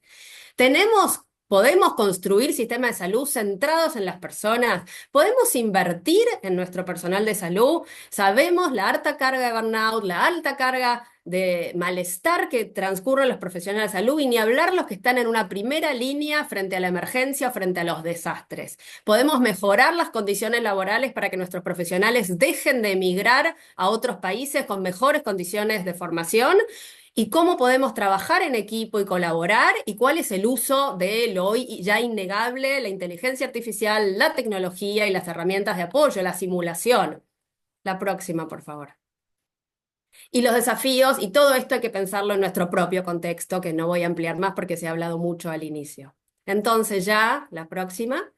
¿Podemos construir sistemas de salud centrados en las personas? ¿Podemos invertir en nuestro personal de salud? Sabemos la alta carga de burnout, la alta carga de malestar que transcurren los profesionales de salud, y ni hablar los que están en una primera línea frente a la emergencia o frente a los desastres. ¿Podemos mejorar las condiciones laborales para que nuestros profesionales dejen de emigrar a otros países con mejores condiciones de formación? ¿Y cómo podemos trabajar en equipo y colaborar? ¿Y cuál es el uso de lo hoy ya innegable, la inteligencia artificial, la tecnología y las herramientas de apoyo, la simulación? La próxima, por favor. Y los desafíos, y todo esto hay que pensarlo en nuestro propio contexto, que no voy a ampliar más porque se ha hablado mucho al inicio. Entonces ya, la próxima.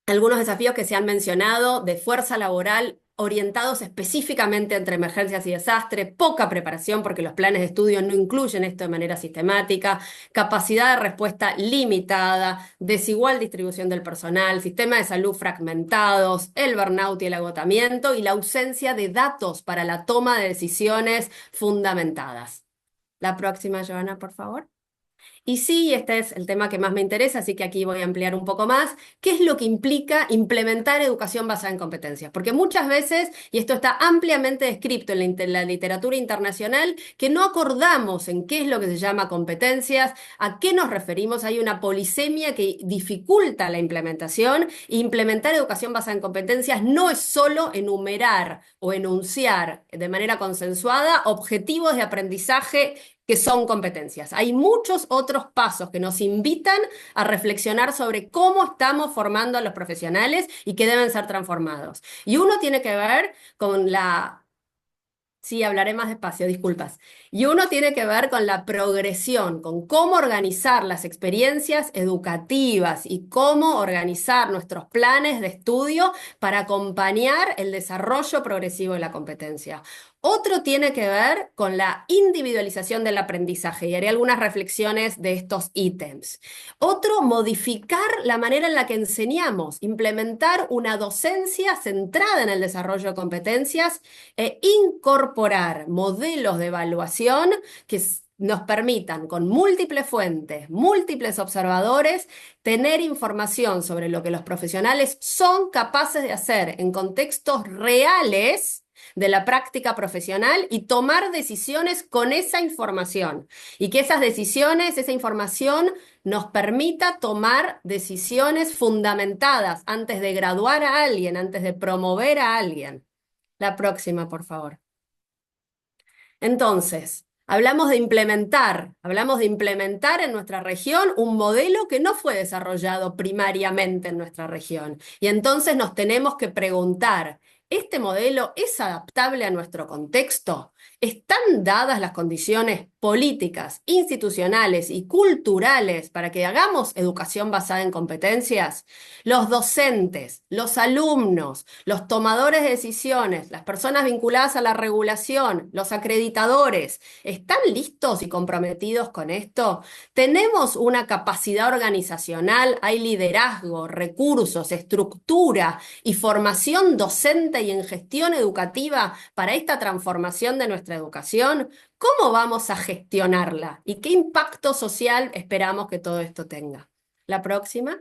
Algunos desafíos que se han mencionado de fuerza laboral orientados específicamente entre emergencias y desastres, poca preparación porque los planes de estudio no incluyen esto de manera sistemática, capacidad de respuesta limitada, desigual distribución del personal, sistemas de salud fragmentados, el burnout y el agotamiento, y la ausencia de datos para la toma de decisiones fundamentadas. La próxima, Joana, por favor. Y sí, este es el tema que más me interesa, así que aquí voy a ampliar un poco más. ¿Qué es lo que implica implementar educación basada en competencias? Porque muchas veces, y esto está ampliamente descrito en la literatura internacional, que no acordamos en qué es lo que se llama competencias, a qué nos referimos. Hay una polisemia que dificulta la implementación. Implementar educación basada en competencias no es solo enumerar o enunciar de manera consensuada objetivos de aprendizaje que son competencias. Hay muchos otros pasos que nos invitan a reflexionar sobre cómo estamos formando a los profesionales y que deben ser transformados. Y uno tiene que ver con la... Sí, hablaré más despacio, disculpas. Y uno tiene que ver con la progresión, con cómo organizar las experiencias educativas y cómo organizar nuestros planes de estudio para acompañar el desarrollo progresivo de la competencia. Otro tiene que ver con la individualización del aprendizaje, y haré algunas reflexiones de estos ítems. Otro, modificar la manera en la que enseñamos, implementar una docencia centrada en el desarrollo de competencias e incorporar modelos de evaluación que nos permitan, con múltiples fuentes, múltiples observadores, tener información sobre lo que los profesionales son capaces de hacer en contextos reales de la práctica profesional y tomar decisiones con esa información. Y que esas decisiones, esa información nos permita tomar decisiones fundamentadas antes de graduar a alguien, antes de promover a alguien. La próxima, por favor. Entonces, hablamos de implementar en nuestra región un modelo que no fue desarrollado primariamente en nuestra región. Y entonces nos tenemos que preguntar, ¿este modelo es adaptable a nuestro contexto? ¿Están dadas las condiciones políticas, institucionales y culturales para que hagamos educación basada en competencias? Los docentes, los alumnos, los tomadores de decisiones, las personas vinculadas a la regulación, los acreditadores, ¿están listos y comprometidos con esto? ¿Tenemos una capacidad organizacional? ¿Hay liderazgo, recursos, estructura y formación docente y en gestión educativa para esta transformación de nuestra educación? ¿Cómo vamos a gestionarla? ¿Y qué impacto social esperamos que todo esto tenga? La próxima.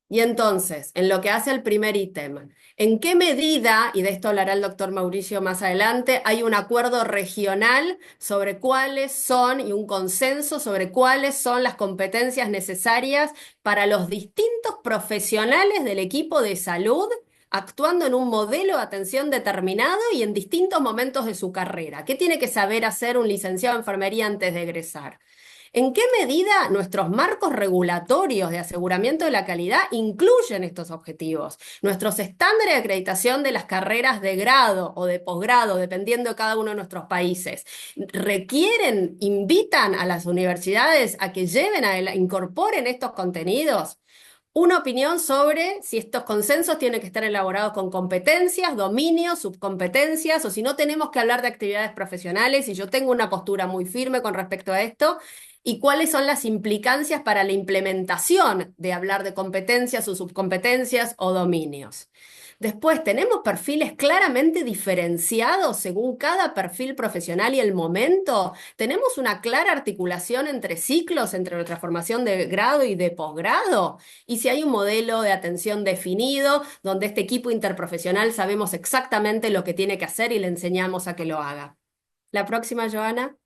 Y entonces, en lo que hace al primer ítem, ¿en qué medida, y de esto hablará el doctor Mauricio más adelante, hay un acuerdo regional sobre cuáles son, y un consenso sobre cuáles son las competencias necesarias para los distintos profesionales del equipo de salud, actuando en un modelo de atención determinado y en distintos momentos de su carrera? ¿Qué tiene que saber hacer un licenciado en enfermería antes de egresar? ¿En qué medida nuestros marcos regulatorios de aseguramiento de la calidad incluyen estos objetivos? Nuestros estándares de acreditación de las carreras de grado o de posgrado, dependiendo de cada uno de nuestros países, requieren, invitan a las universidades a que incorporen estos contenidos. Una opinión sobre si estos consensos tienen que estar elaborados con competencias, dominios, subcompetencias, o si no tenemos que hablar de actividades profesionales, y yo tengo una postura muy firme con respecto a esto, y cuáles son las implicancias para la implementación de hablar de competencias o subcompetencias o dominios. Después, tenemos perfiles claramente diferenciados según cada perfil profesional y el momento. Tenemos una clara articulación entre ciclos, entre nuestra formación de grado y de posgrado. Y si hay un modelo de atención definido, donde este equipo interprofesional sabemos exactamente lo que tiene que hacer y le enseñamos a que lo haga. La próxima, Joana.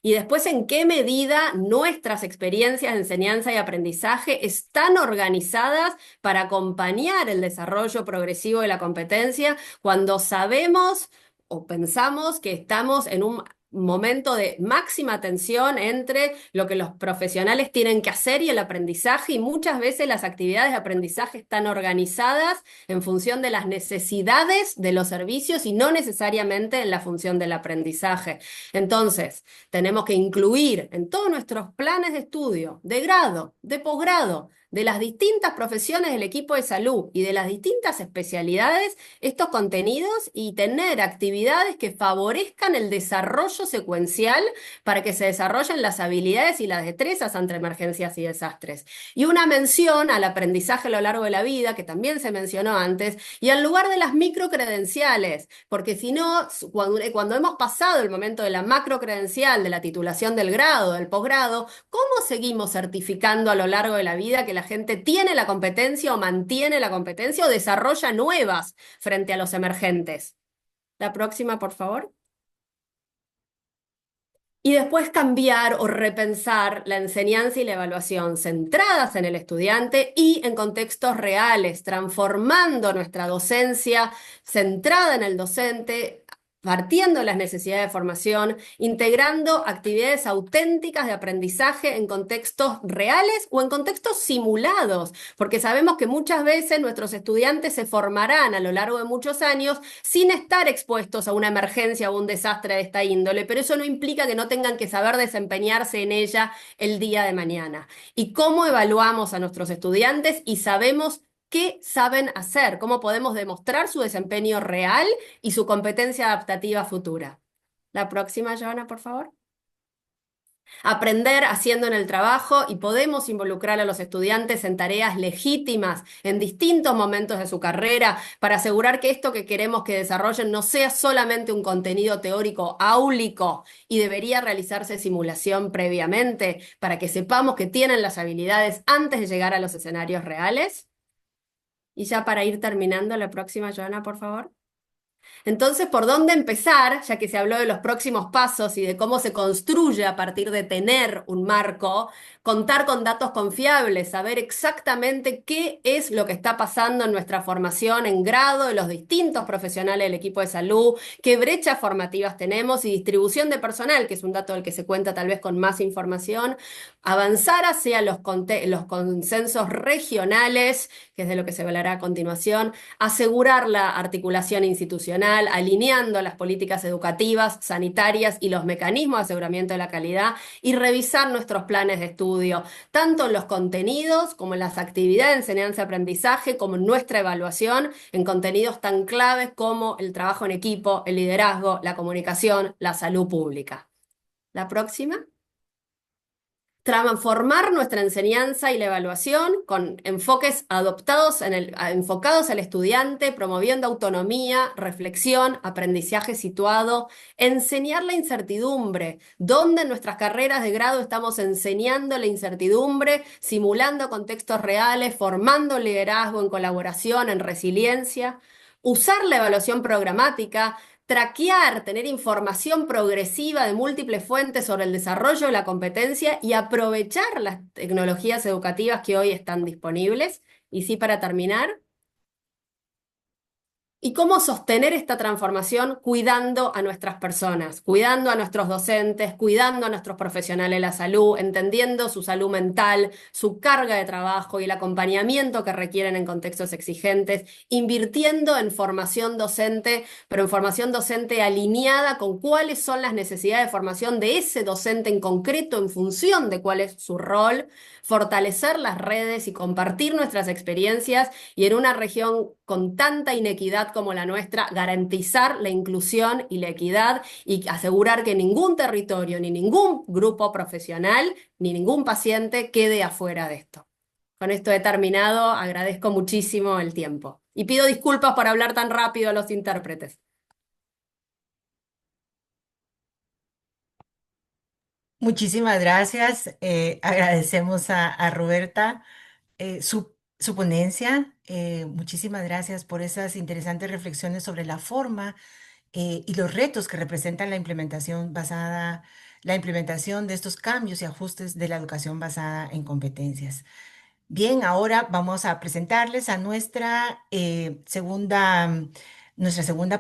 Y después, ¿en qué medida nuestras experiencias de enseñanza y aprendizaje están organizadas para acompañar el desarrollo progresivo de la competencia cuando sabemos o pensamos que estamos en un momento de máxima tensión entre lo que los profesionales tienen que hacer y el aprendizaje, y muchas veces las actividades de aprendizaje están organizadas en función de las necesidades de los servicios y no necesariamente en la función del aprendizaje? Entonces, tenemos que incluir en todos nuestros planes de estudio, de grado, de posgrado, de las distintas profesiones del equipo de salud y de las distintas especialidades, estos contenidos, y tener actividades que favorezcan el desarrollo secuencial para que se desarrollen las habilidades y las destrezas ante emergencias y desastres. Y una mención al aprendizaje a lo largo de la vida, que también se mencionó antes, y al lugar de las microcredenciales, porque si no, cuando hemos pasado el momento de la macrocredencial, de la titulación del grado, del posgrado, ¿cómo seguimos certificando a lo largo de la vida que la gente tiene la competencia o mantiene la competencia o desarrolla nuevas frente a los emergentes? La próxima, por favor. Y después cambiar o repensar la enseñanza y la evaluación centradas en el estudiante y en contextos reales, transformando nuestra docencia centrada en el docente, partiendo de las necesidades de formación, integrando actividades auténticas de aprendizaje en contextos reales o en contextos simulados, porque sabemos que muchas veces nuestros estudiantes se formarán a lo largo de muchos años sin estar expuestos a una emergencia o un desastre de esta índole, pero eso no implica que no tengan que saber desempeñarse en ella el día de mañana. ¿Y cómo evaluamos a nuestros estudiantes y sabemos qué saben hacer? ¿Cómo podemos demostrar su desempeño real y su competencia adaptativa futura? La próxima, Joana, por favor. Aprender haciendo en el trabajo, y podemos involucrar a los estudiantes en tareas legítimas en distintos momentos de su carrera para asegurar que esto que queremos que desarrollen no sea solamente un contenido teórico áulico, y debería realizarse simulación previamente para que sepamos que tienen las habilidades antes de llegar a los escenarios reales. Y ya para ir terminando, la próxima, Joana, por favor. Entonces, ¿por dónde empezar? Ya que se habló de los próximos pasos y de cómo se construye a partir de tener un marco, contar con datos confiables, saber exactamente qué es lo que está pasando en nuestra formación en grado de los distintos profesionales del equipo de salud, qué brechas formativas tenemos y distribución de personal, que es un dato del que se cuenta tal vez con más información, avanzar hacia los consensos regionales, que es de lo que se hablará a continuación, asegurar la articulación institucional, alineando las políticas educativas, sanitarias y los mecanismos de aseguramiento de la calidad, y revisar nuestros planes de estudio, tanto en los contenidos como en las actividades de enseñanza-aprendizaje, como en nuestra evaluación, en contenidos tan claves como el trabajo en equipo, el liderazgo, la comunicación, la salud pública. La próxima. Transformar nuestra enseñanza y la evaluación con enfoques enfocados al estudiante, promoviendo autonomía, reflexión, aprendizaje situado, enseñar la incertidumbre, donde en nuestras carreras de grado estamos enseñando la incertidumbre, simulando contextos reales, formando liderazgo en colaboración, en resiliencia, usar la evaluación programática, traquear, tener información progresiva de múltiples fuentes sobre el desarrollo de la competencia y aprovechar las tecnologías educativas que hoy están disponibles. Y sí, para terminar, y cómo sostener esta transformación cuidando a nuestras personas, cuidando a nuestros docentes, cuidando a nuestros profesionales de la salud, entendiendo su salud mental, su carga de trabajo y el acompañamiento que requieren en contextos exigentes, invirtiendo en formación docente, pero en formación docente alineada con cuáles son las necesidades de formación de ese docente en concreto en función de cuál es su rol, fortalecer las redes y compartir nuestras experiencias y en una región con tanta inequidad como la nuestra, garantizar la inclusión y la equidad y asegurar que ningún territorio, ni ningún grupo profesional, ni ningún paciente quede afuera de esto. Con esto he terminado, agradezco muchísimo el tiempo. Y pido disculpas por hablar tan rápido a los intérpretes. Muchísimas gracias. Agradecemos a Roberta su ponencia. Muchísimas gracias por esas interesantes reflexiones sobre la forma y los retos que representan la implementación de estos cambios y ajustes de la educación basada en competencias. Bien, ahora vamos a presentarles a nuestra segunda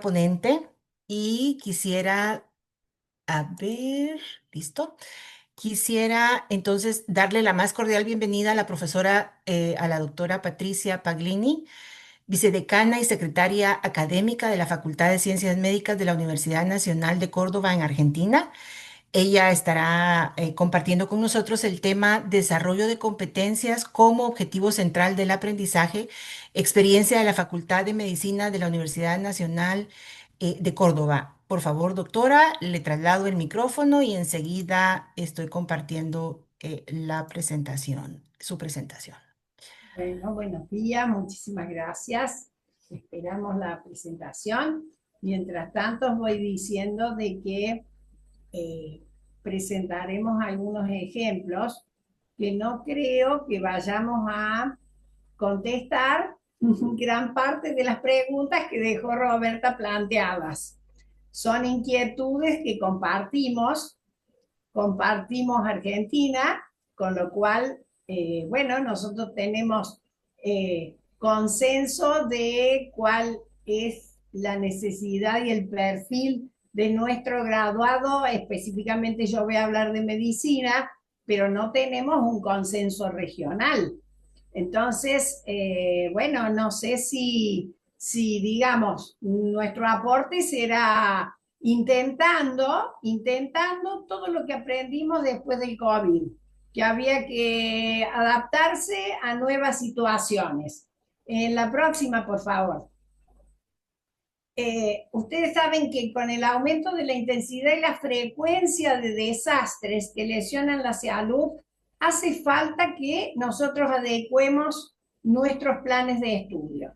ponente y quisiera, a ver, ¿listo? Quisiera entonces darle la más cordial bienvenida a la profesora, a la doctora Patricia Paglini, vicedecana y secretaria académica de la Facultad de Ciencias Médicas de la Universidad Nacional de Córdoba en Argentina. Ella estará compartiendo con nosotros el tema desarrollo de competencias como objetivo central del aprendizaje, experiencia de la Facultad de Medicina de la Universidad Nacional de Córdoba. Por favor, doctora, le traslado el micrófono y enseguida estoy compartiendo su presentación. Bueno, buenos días, muchísimas gracias. Esperamos la presentación. Mientras tanto, os voy diciendo de que presentaremos algunos ejemplos que no creo que vayamos a contestar gran parte de las preguntas que dejó Roberta planteadas. Son inquietudes que compartimos Argentina, con lo cual, bueno, nosotros tenemos consenso de cuál es la necesidad y el perfil de nuestro graduado. Específicamente yo voy a hablar de medicina, pero no tenemos un consenso regional. Entonces, bueno, no sé si digamos, nuestro aporte será intentando todo lo que aprendimos después del COVID, que había que adaptarse a nuevas situaciones. En la próxima, por favor. Ustedes saben que con el aumento de la intensidad y la frecuencia de desastres que lesionan la salud, hace falta que nosotros adecuemos nuestros planes de estudio.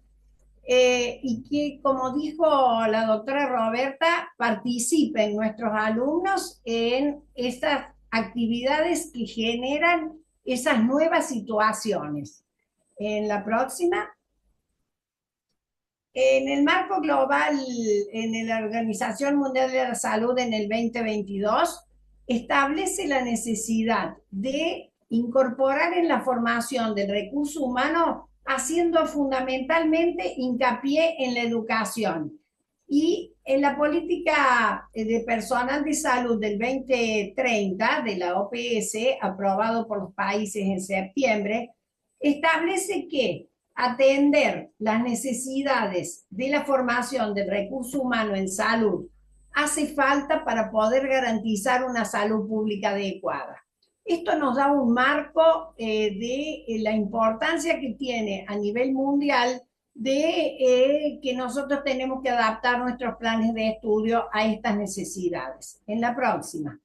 Y que, como dijo la doctora Roberta, participen nuestros alumnos en estas actividades que generan esas nuevas situaciones. En la próxima. En el marco global, en la Organización Mundial de la Salud en el 2022, establece la necesidad de incorporar en la formación del recurso humano, haciendo fundamentalmente hincapié en la educación. Y en la política de personal de salud del 2030 de la OPS, aprobado por los países en septiembre, establece que atender las necesidades de la formación del recurso humano en salud hace falta para poder garantizar una salud pública adecuada. Esto nos da un marco de la importancia que tiene a nivel mundial de que nosotros tenemos que adaptar nuestros planes de estudio a estas necesidades. En la próxima.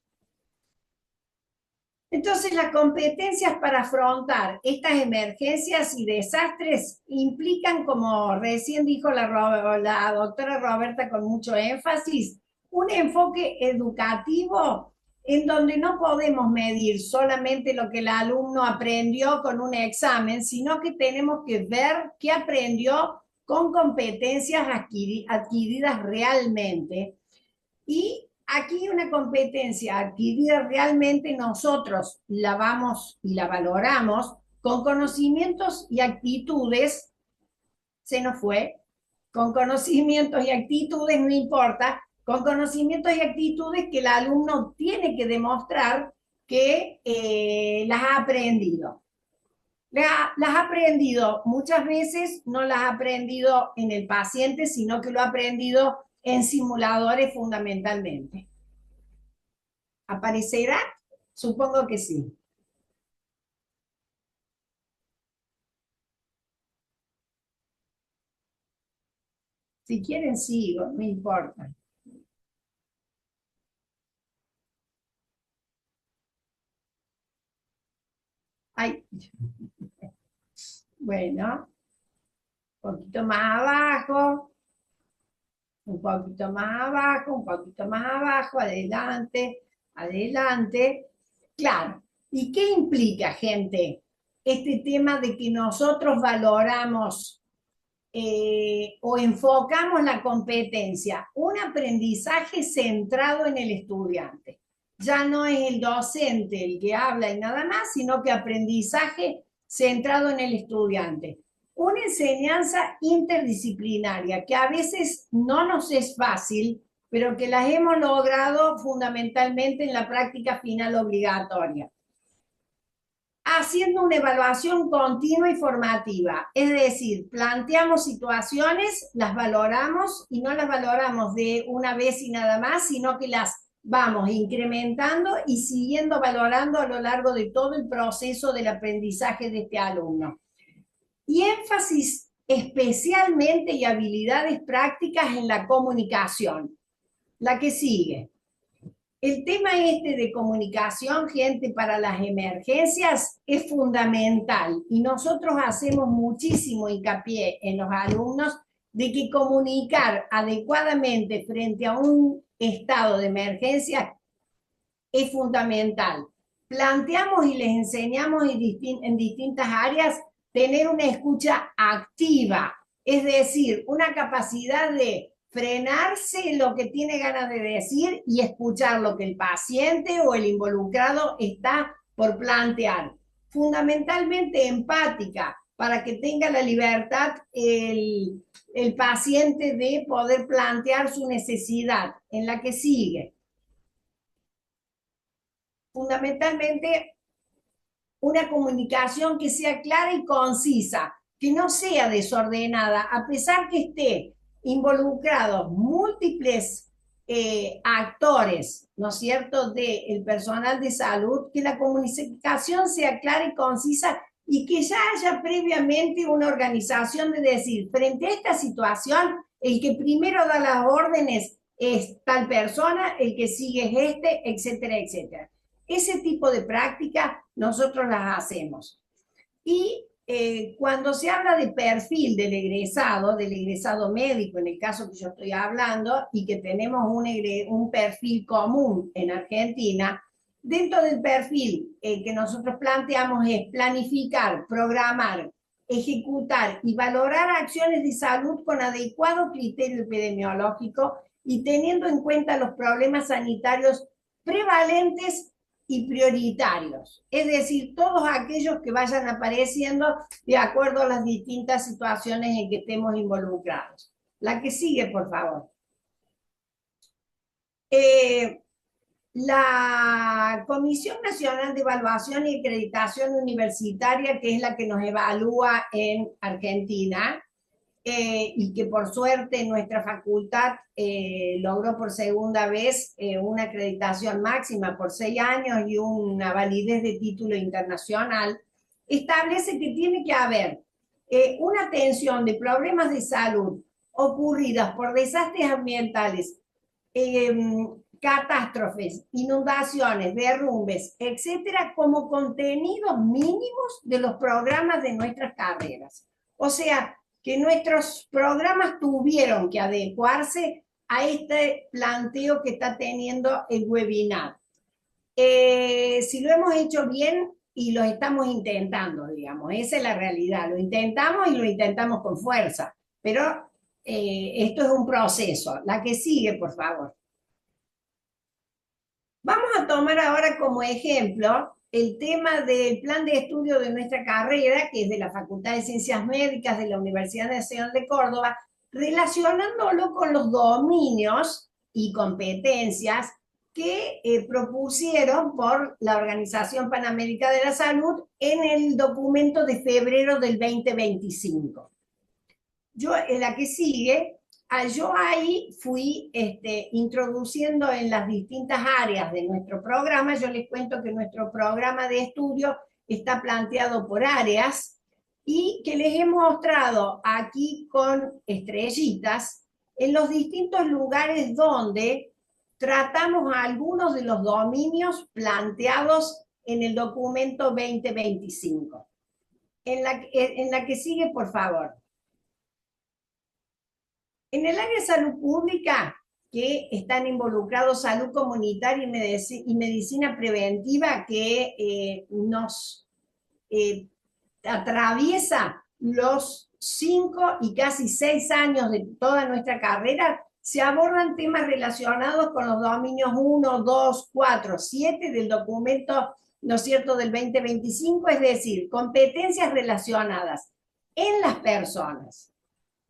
Entonces, las competencias para afrontar estas emergencias y desastres implican, como recién dijo la doctora Roberta con mucho énfasis, un enfoque educativo en donde no podemos medir solamente lo que el alumno aprendió con un examen, sino que tenemos que ver qué aprendió con competencias adquiridas realmente. Y aquí una competencia adquirida realmente nosotros la vamos y la valoramos con conocimientos y actitudes, se nos fue, con conocimientos y actitudes, no importa, con conocimientos y actitudes que el alumno tiene que demostrar que las ha aprendido. Las ha aprendido muchas veces, no las ha aprendido en el paciente, sino que lo ha aprendido en simuladores fundamentalmente. ¿Aparecerá? Supongo que sí. Si quieren sigo, no importa. Ay. Bueno, un poquito más abajo, un poquito más abajo, un poquito más abajo, adelante, adelante. Claro, ¿y qué implica, gente, este tema de que nosotros valoramos o enfocamos la competencia? Un aprendizaje centrado en el estudiante. Ya no es el docente el que habla y nada más, sino que aprendizaje centrado en el estudiante. Una enseñanza interdisciplinaria que a veces no nos es fácil, pero que las hemos logrado fundamentalmente en la práctica final obligatoria. Haciendo una evaluación continua y formativa, es decir, planteamos situaciones, las valoramos y no las valoramos de una vez y nada más, sino que las vamos incrementando y siguiendo valorando a lo largo de todo el proceso del aprendizaje de este alumno. Y énfasis especialmente y habilidades prácticas en la comunicación. La que sigue. El tema este de comunicación, gente, para las emergencias es fundamental y nosotros hacemos muchísimo hincapié en los alumnos de que comunicar adecuadamente frente a un estado de emergencia es fundamental. Planteamos y les enseñamos en distintas áreas tener una escucha activa, es decir, una capacidad de frenarse lo que tiene ganas de decir y escuchar lo que el paciente o el involucrado está por plantear. Fundamentalmente empática, para que tenga la libertad el paciente de poder plantear su necesidad. En la que sigue. Fundamentalmente una comunicación que sea clara y concisa, que no sea desordenada, a pesar que esté involucrados múltiples actores, ¿no es cierto?, del personal de salud, que la comunicación sea clara y concisa y que ya haya previamente una organización de decir, frente a esta situación, el que primero da las órdenes es tal persona, el que sigue es este, etcétera, etcétera. Ese tipo de práctica nosotros las hacemos. Y cuando se habla de perfil del egresado médico, en el caso que yo estoy hablando, y que tenemos un perfil común en Argentina, dentro del perfil que nosotros planteamos es planificar, programar, ejecutar y valorar acciones de salud con adecuado criterio epidemiológico y teniendo en cuenta los problemas sanitarios prevalentes y prioritarios, es decir, todos aquellos que vayan apareciendo de acuerdo a las distintas situaciones en que estemos involucrados. La que sigue, por favor. La Comisión Nacional de Evaluación y Acreditación Universitaria, que es la que nos evalúa en Argentina, y que por suerte nuestra facultad logró por segunda vez una acreditación máxima por 6 años y una validez de título internacional, establece que tiene que haber una atención de problemas de salud ocurridas por desastres ambientales, catástrofes, inundaciones, derrumbes, etcétera, como contenidos mínimos de los programas de nuestras carreras. O sea, que nuestros programas tuvieron que adecuarse a este planteo que está teniendo el webinar. Si lo hemos hecho bien y lo estamos intentando, digamos, esa es la realidad, lo intentamos y lo intentamos con fuerza, pero esto es un proceso. La que sigue, por favor. Vamos a tomar ahora como ejemplo el tema del plan de estudio de nuestra carrera, que es de la Facultad de Ciencias Médicas de la Universidad Nacional de Córdoba, relacionándolo con los dominios y competencias que propusieron por la Organización Panamericana de la Salud en el documento de febrero del 2025. Yo, en la que sigue, yo ahí fui introduciendo en las distintas áreas de nuestro programa. Yo les cuento que nuestro programa de estudio está planteado por áreas y que les he mostrado aquí con estrellitas en los distintos lugares donde tratamos algunos de los dominios planteados en el documento 2025. En la que sigue, por favor. En el área de salud pública, que están involucrados salud comunitaria y medicina preventiva, que nos atraviesa los 5 y casi 6 años de toda nuestra carrera, se abordan temas relacionados con los dominios 1, 2, 4, 7 del documento, ¿no es cierto?, del 2025, es decir, competencias relacionadas en las personas,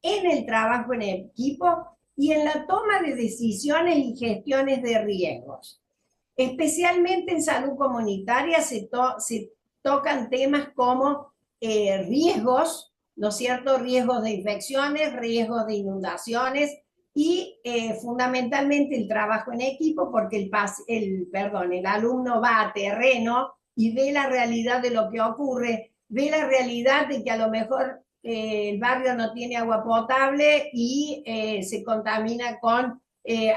en el trabajo en equipo y en la toma de decisiones y gestiones de riesgos. Especialmente en salud comunitaria se tocan temas como riesgos, ¿no es cierto?, riesgos de infecciones, riesgos de inundaciones y fundamentalmente el trabajo en equipo, porque el alumno va a terreno y ve la realidad de lo que ocurre, ve la realidad de que a lo mejor el barrio no tiene agua potable y se contamina con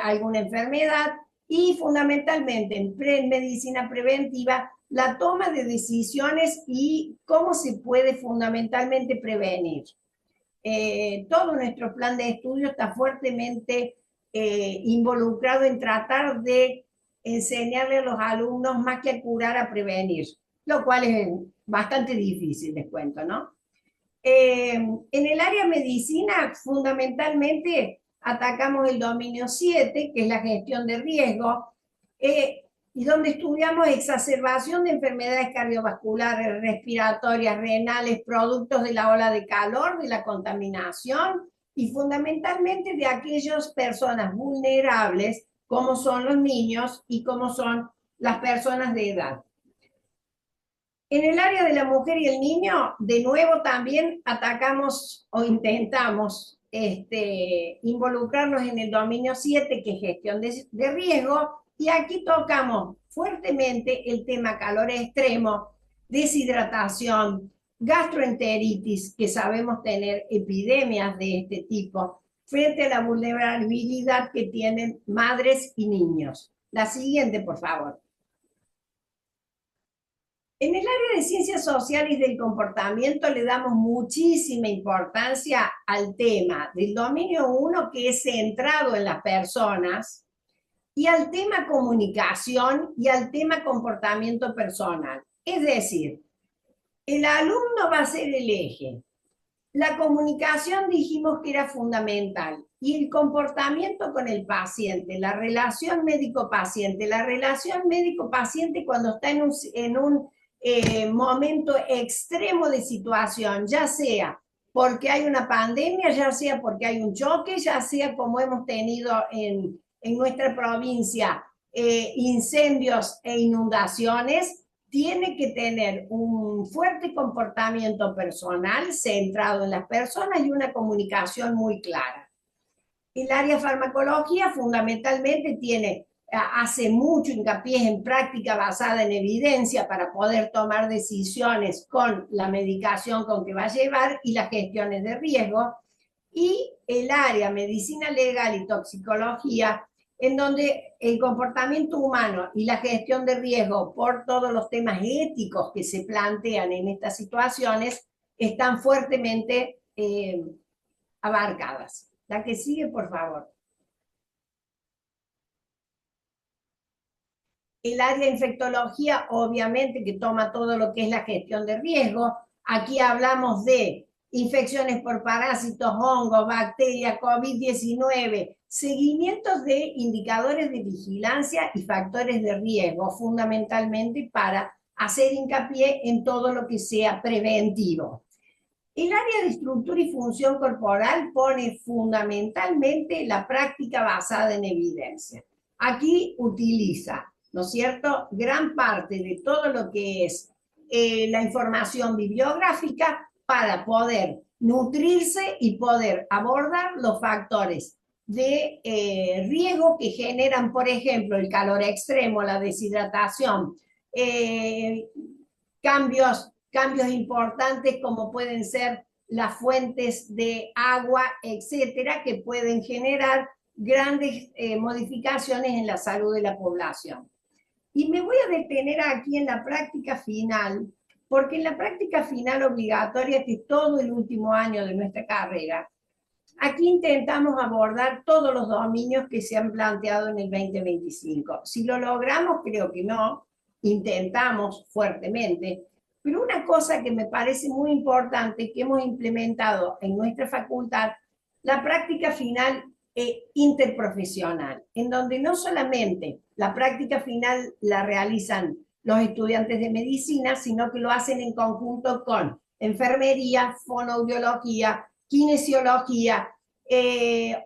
alguna enfermedad, y fundamentalmente en medicina preventiva la toma de decisiones y cómo se puede fundamentalmente prevenir. Todo nuestro plan de estudio está fuertemente involucrado en tratar de enseñarle a los alumnos más que a curar, a prevenir, lo cual es bastante difícil, les cuento, ¿no? En el área medicina, fundamentalmente, atacamos el dominio 7, que es la gestión de riesgo, y donde estudiamos exacerbación de enfermedades cardiovasculares, respiratorias, renales, productos de la ola de calor, de la contaminación, y fundamentalmente de aquellas personas vulnerables, como son los niños y como son las personas de edad. En el área de la mujer y el niño, de nuevo también atacamos o intentamos involucrarnos en el dominio 7, que es gestión de riesgo, y aquí tocamos fuertemente el tema calor extremo, deshidratación, gastroenteritis, que sabemos tener epidemias de este tipo, frente a la vulnerabilidad que tienen madres y niños. La siguiente, por favor. En el área de ciencias sociales del comportamiento le damos muchísima importancia al tema del dominio 1, que es centrado en las personas, y al tema comunicación y al tema comportamiento personal. Es decir, el alumno va a ser el eje. La comunicación dijimos que era fundamental, y el comportamiento con el paciente, la relación médico-paciente. La relación médico-paciente cuando está en un momento extremo de situación, ya sea porque hay una pandemia, ya sea porque hay un choque, ya sea como hemos tenido en nuestra provincia, incendios e inundaciones, tiene que tener un fuerte comportamiento personal centrado en las personas y una comunicación muy clara. El área farmacología fundamentalmente hace mucho hincapié en práctica basada en evidencia para poder tomar decisiones con la medicación con que va a llevar y las gestiones de riesgo. Y el área medicina legal y toxicología, en donde el comportamiento humano y la gestión de riesgo por todos los temas éticos que se plantean en estas situaciones están fuertemente abarcadas. La que sigue, por favor. El área de infectología, obviamente, que toma todo lo que es la gestión de riesgo. Aquí hablamos de infecciones por parásitos, hongos, bacterias, COVID-19, seguimientos de indicadores de vigilancia y factores de riesgo, fundamentalmente para hacer hincapié en todo lo que sea preventivo. El área de estructura y función corporal pone fundamentalmente la práctica basada en evidencia. Aquí utiliza, ¿no es cierto?, gran parte de todo lo que es la información bibliográfica para poder nutrirse y poder abordar los factores de riesgo que generan, por ejemplo, el calor extremo, la deshidratación, eh, cambios importantes como pueden ser las fuentes de agua, etcétera, que pueden generar grandes modificaciones en la salud de la población. Y me voy a detener aquí en la práctica final, porque en la práctica final obligatoria, que es todo el último año de nuestra carrera, aquí intentamos abordar todos los dominios que se han planteado en el 2025. Si lo logramos, creo que no, intentamos fuertemente, pero una cosa que me parece muy importante que hemos implementado en nuestra facultad, la práctica final interprofesional, en donde no solamente la práctica final la realizan los estudiantes de medicina, sino que lo hacen en conjunto con enfermería, fonoaudiología, kinesiología,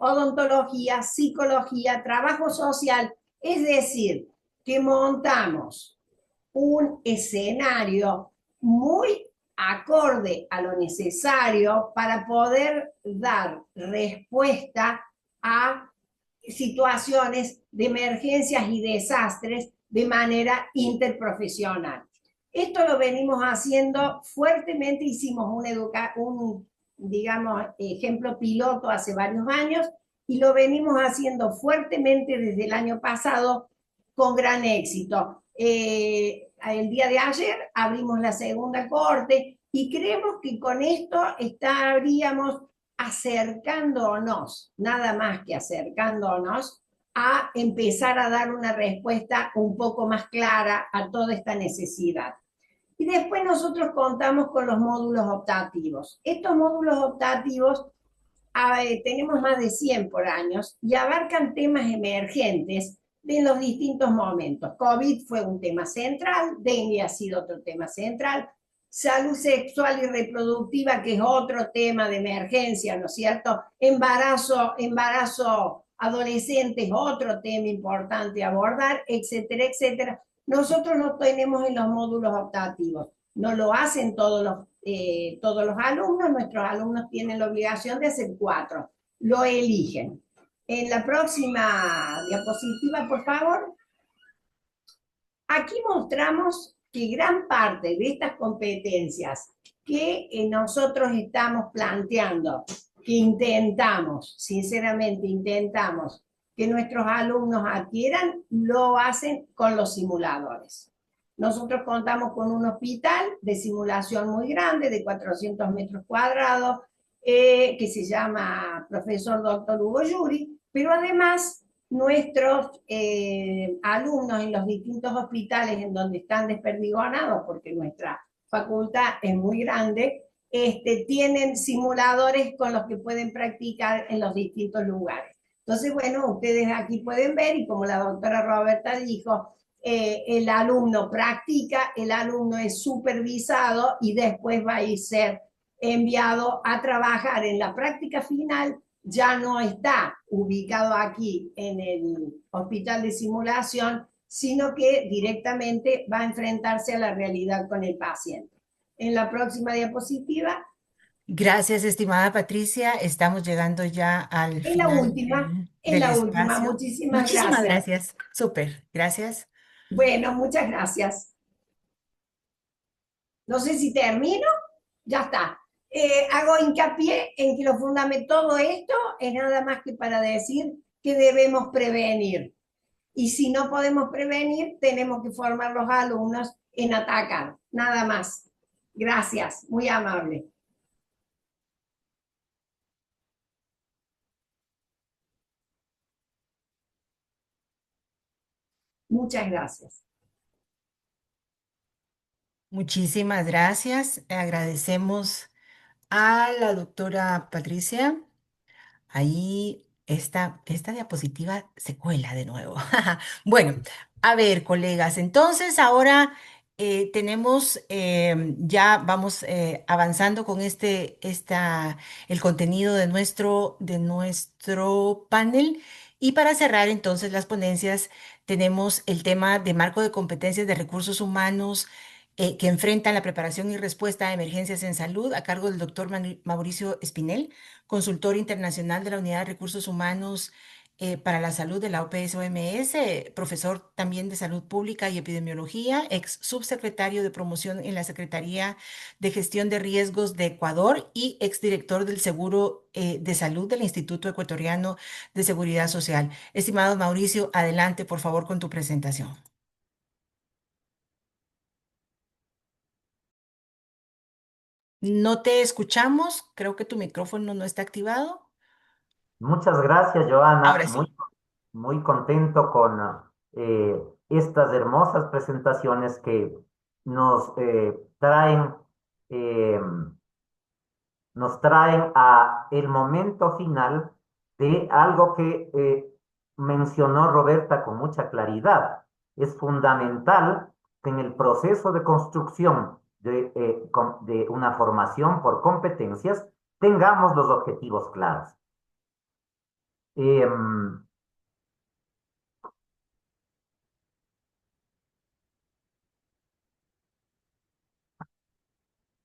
odontología, psicología, trabajo social, es decir, que montamos un escenario muy acorde a lo necesario para poder dar respuesta a situaciones de emergencias y desastres de manera interprofesional. Esto lo venimos haciendo fuertemente, hicimos un digamos, ejemplo piloto hace varios años y lo venimos haciendo fuertemente desde el año pasado con gran éxito. El día de ayer abrimos la segunda corte y creemos que con esto estaríamos acercándonos, nada más que acercándonos, a empezar a dar una respuesta un poco más clara a toda esta necesidad. Y después nosotros contamos con los módulos optativos. Estos módulos optativos tenemos más de 100 por años y abarcan temas emergentes de los distintos momentos. COVID fue un tema central, dengue ha sido otro tema central, salud sexual y reproductiva, que es otro tema de emergencia, ¿no es cierto? Embarazo adolescente es otro tema importante a abordar, etcétera, etcétera. Nosotros lo tenemos en los módulos optativos. No lo hacen todos los alumnos, nuestros alumnos tienen la obligación de hacer 4, lo eligen. En la próxima diapositiva, por favor. Aquí mostramos que gran parte de estas competencias que nosotros estamos planteando, que intentamos, sinceramente intentamos, que nuestros alumnos adquieran, lo hacen con los simuladores. Nosotros contamos con un hospital de simulación muy grande, de 400 metros cuadrados, que se llama Profesor Doctor Hugo Yuri, pero además nuestros alumnos en los distintos hospitales en donde están desperdigonados, porque nuestra facultad es muy grande, tienen simuladores con los que pueden practicar en los distintos lugares. Entonces, bueno, ustedes aquí pueden ver, y como la doctora Roberta dijo, el alumno practica, el alumno es supervisado y después va a ser enviado a trabajar en la práctica final. Ya no está ubicado aquí en el hospital de simulación, sino que directamente va a enfrentarse a la realidad con el paciente. En la próxima diapositiva. Gracias, estimada Patricia. Estamos llegando ya al En la final última, en del la última. espacio. Muchísimas Muchísimas gracias. gracias. Súper. Gracias. Bueno, muchas gracias. No sé si termino, ya está. Hago hincapié en que lo fundamental todo esto es nada más que para decir que debemos prevenir. Y si no podemos prevenir, tenemos que formar los alumnos en atacar, nada más. Gracias, muy amable. Muchas gracias. Muchísimas gracias. Agradecemos a la doctora Patricia. Ahí esta diapositiva se cuela de nuevo. Bueno, a ver, colegas, entonces ahora tenemos, ya vamos avanzando con el contenido de nuestro panel. Y para cerrar entonces las ponencias, tenemos el tema de marco de competencias de recursos humanos que enfrentan la preparación y respuesta a emergencias en salud a cargo del doctor Mauricio Espinel, consultor internacional de la Unidad de Recursos Humanos para la Salud de la OPS-OMS, profesor también de Salud Pública y Epidemiología, ex subsecretario de Promoción en la Secretaría de Gestión de Riesgos de Ecuador y exdirector del Seguro de Salud del Instituto Ecuatoriano de Seguridad Social. Estimado Mauricio, adelante por favor con tu presentación. No te escuchamos, creo que tu micrófono no está activado. Muchas gracias, Joana. Ahora sí. Muy contento con estas hermosas presentaciones que nos eh, traen a el momento final de algo que mencionó Roberta con mucha claridad. Es fundamental que en el proceso de construcción de una formación por competencias tengamos los objetivos claros. Em,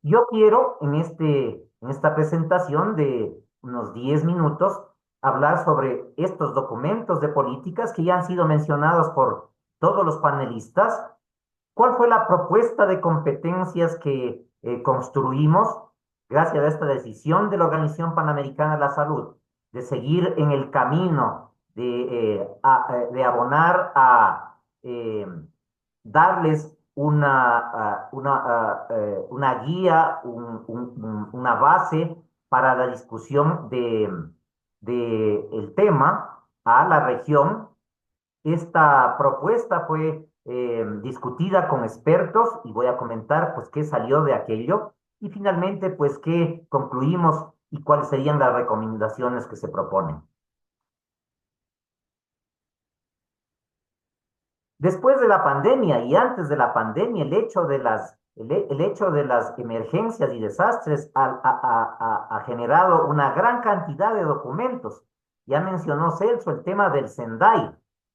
Yo quiero en esta presentación de unos 10 minutos hablar sobre estos documentos de políticas que ya han sido mencionados por todos los panelistas. ¿Cuál fue la propuesta de competencias que construimos gracias a esta decisión de la Organización Panamericana de la Salud de seguir en el camino de abonar a darles una guía, una base para la discusión de el tema a la región? Esta propuesta fue discutida con expertos y voy a comentar pues qué salió de aquello y finalmente pues qué concluimos y cuáles serían las recomendaciones que se proponen. Después de la pandemia y antes de la pandemia, el hecho de las emergencias y desastres ha generado una gran cantidad de documentos. Ya mencionó Celso el tema del Sendai.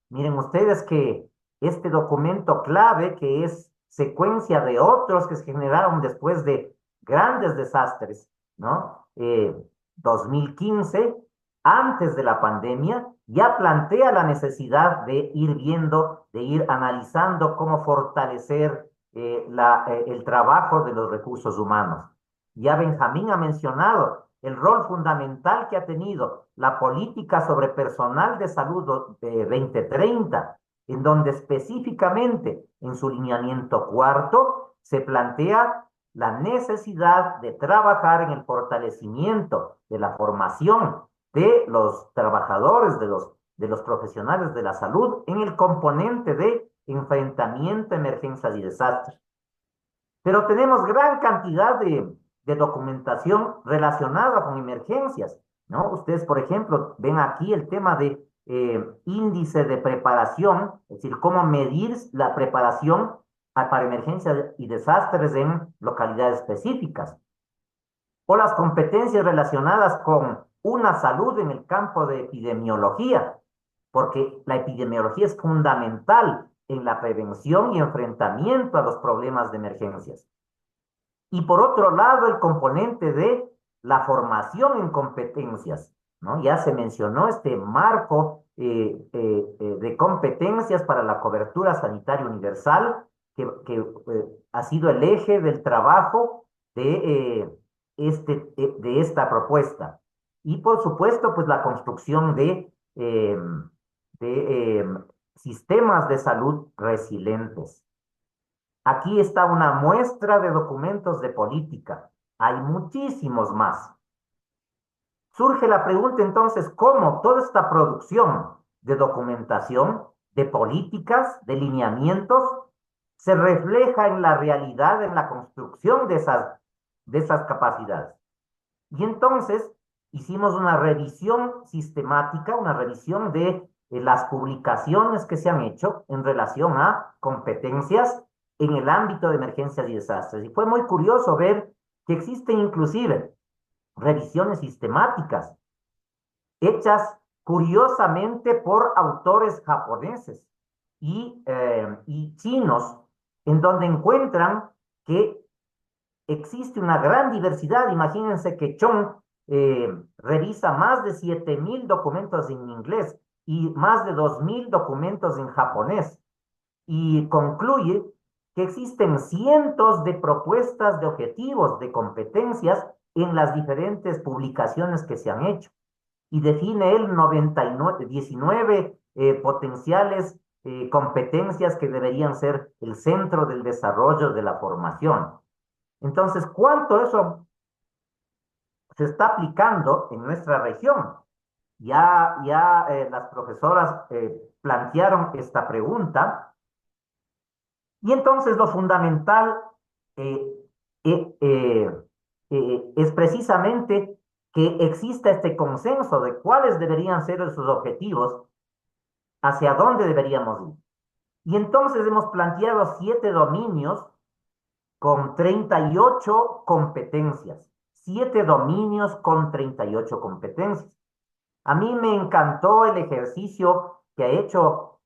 Miren ustedes que este documento clave, que es secuencia de otros que se generaron después de grandes desastres, ¿no? 2015, antes de la pandemia, ya plantea la necesidad de ir viendo, de ir analizando cómo fortalecer el trabajo de los recursos humanos. Ya Benjamín ha mencionado el rol fundamental que ha tenido la política sobre personal de salud de 2030, en donde específicamente en su lineamiento cuarto se plantea la necesidad de trabajar en el fortalecimiento de la formación de los trabajadores, de los profesionales de la salud en el componente de enfrentamiento a emergencias y desastres. Pero tenemos gran cantidad de documentación relacionada con emergencias, ¿no? Ustedes, por ejemplo, ven aquí el tema de índice de preparación, es decir, cómo medir la preparación para emergencias y desastres en localidades específicas, o las competencias relacionadas con una salud en el campo de epidemiología, porque la epidemiología es fundamental en la prevención y enfrentamiento a los problemas de emergencias. Y por otro lado, el componente de la formación en competencias, ¿no? Ya se mencionó este marco de competencias para la cobertura sanitaria universal, que ha sido el eje del trabajo de esta propuesta. Y por supuesto, pues la construcción de sistemas de salud resilientes. Aquí está una muestra de documentos de política. Hay muchísimos más. Surge la pregunta entonces, ¿cómo toda esta producción de documentación, de políticas, de lineamientos, se refleja en la realidad, en la construcción de esas capacidades? Y entonces hicimos una revisión sistemática, una revisión de las publicaciones que se han hecho en relación a competencias en el ámbito de emergencias y desastres. Y fue muy curioso ver que existen inclusive revisiones sistemáticas hechas curiosamente por autores japoneses y chinos, en donde encuentran que existe una gran diversidad. Imagínense que Chong revisa más de 7.000 documentos en inglés y más de 2.000 documentos en japonés y concluye que existen cientos de propuestas de objetivos, de competencias en las diferentes publicaciones que se han hecho. Y define él 19 potenciales competencias que deberían ser el centro del desarrollo de la formación. Entonces, ¿cuánto eso se está aplicando en nuestra región? Ya las profesoras plantearon esta pregunta y entonces lo fundamental eh, eh, eh, es precisamente que exista este consenso de cuáles deberían ser esos objetivos, hacia dónde deberíamos ir. Y entonces hemos planteado 7 dominios con 38 competencias. 7 dominios con 38 competencias. A mí me encantó el ejercicio que ha hecho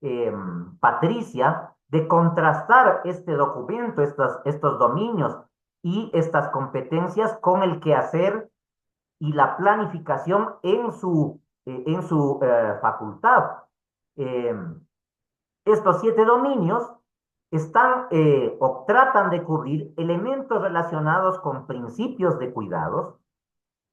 Patricia de contrastar este documento, estos dominios y estas competencias con el quehacer y la planificación en su facultad. Eh, Estos 7 dominios están o tratan de cubrir elementos relacionados con principios de cuidados,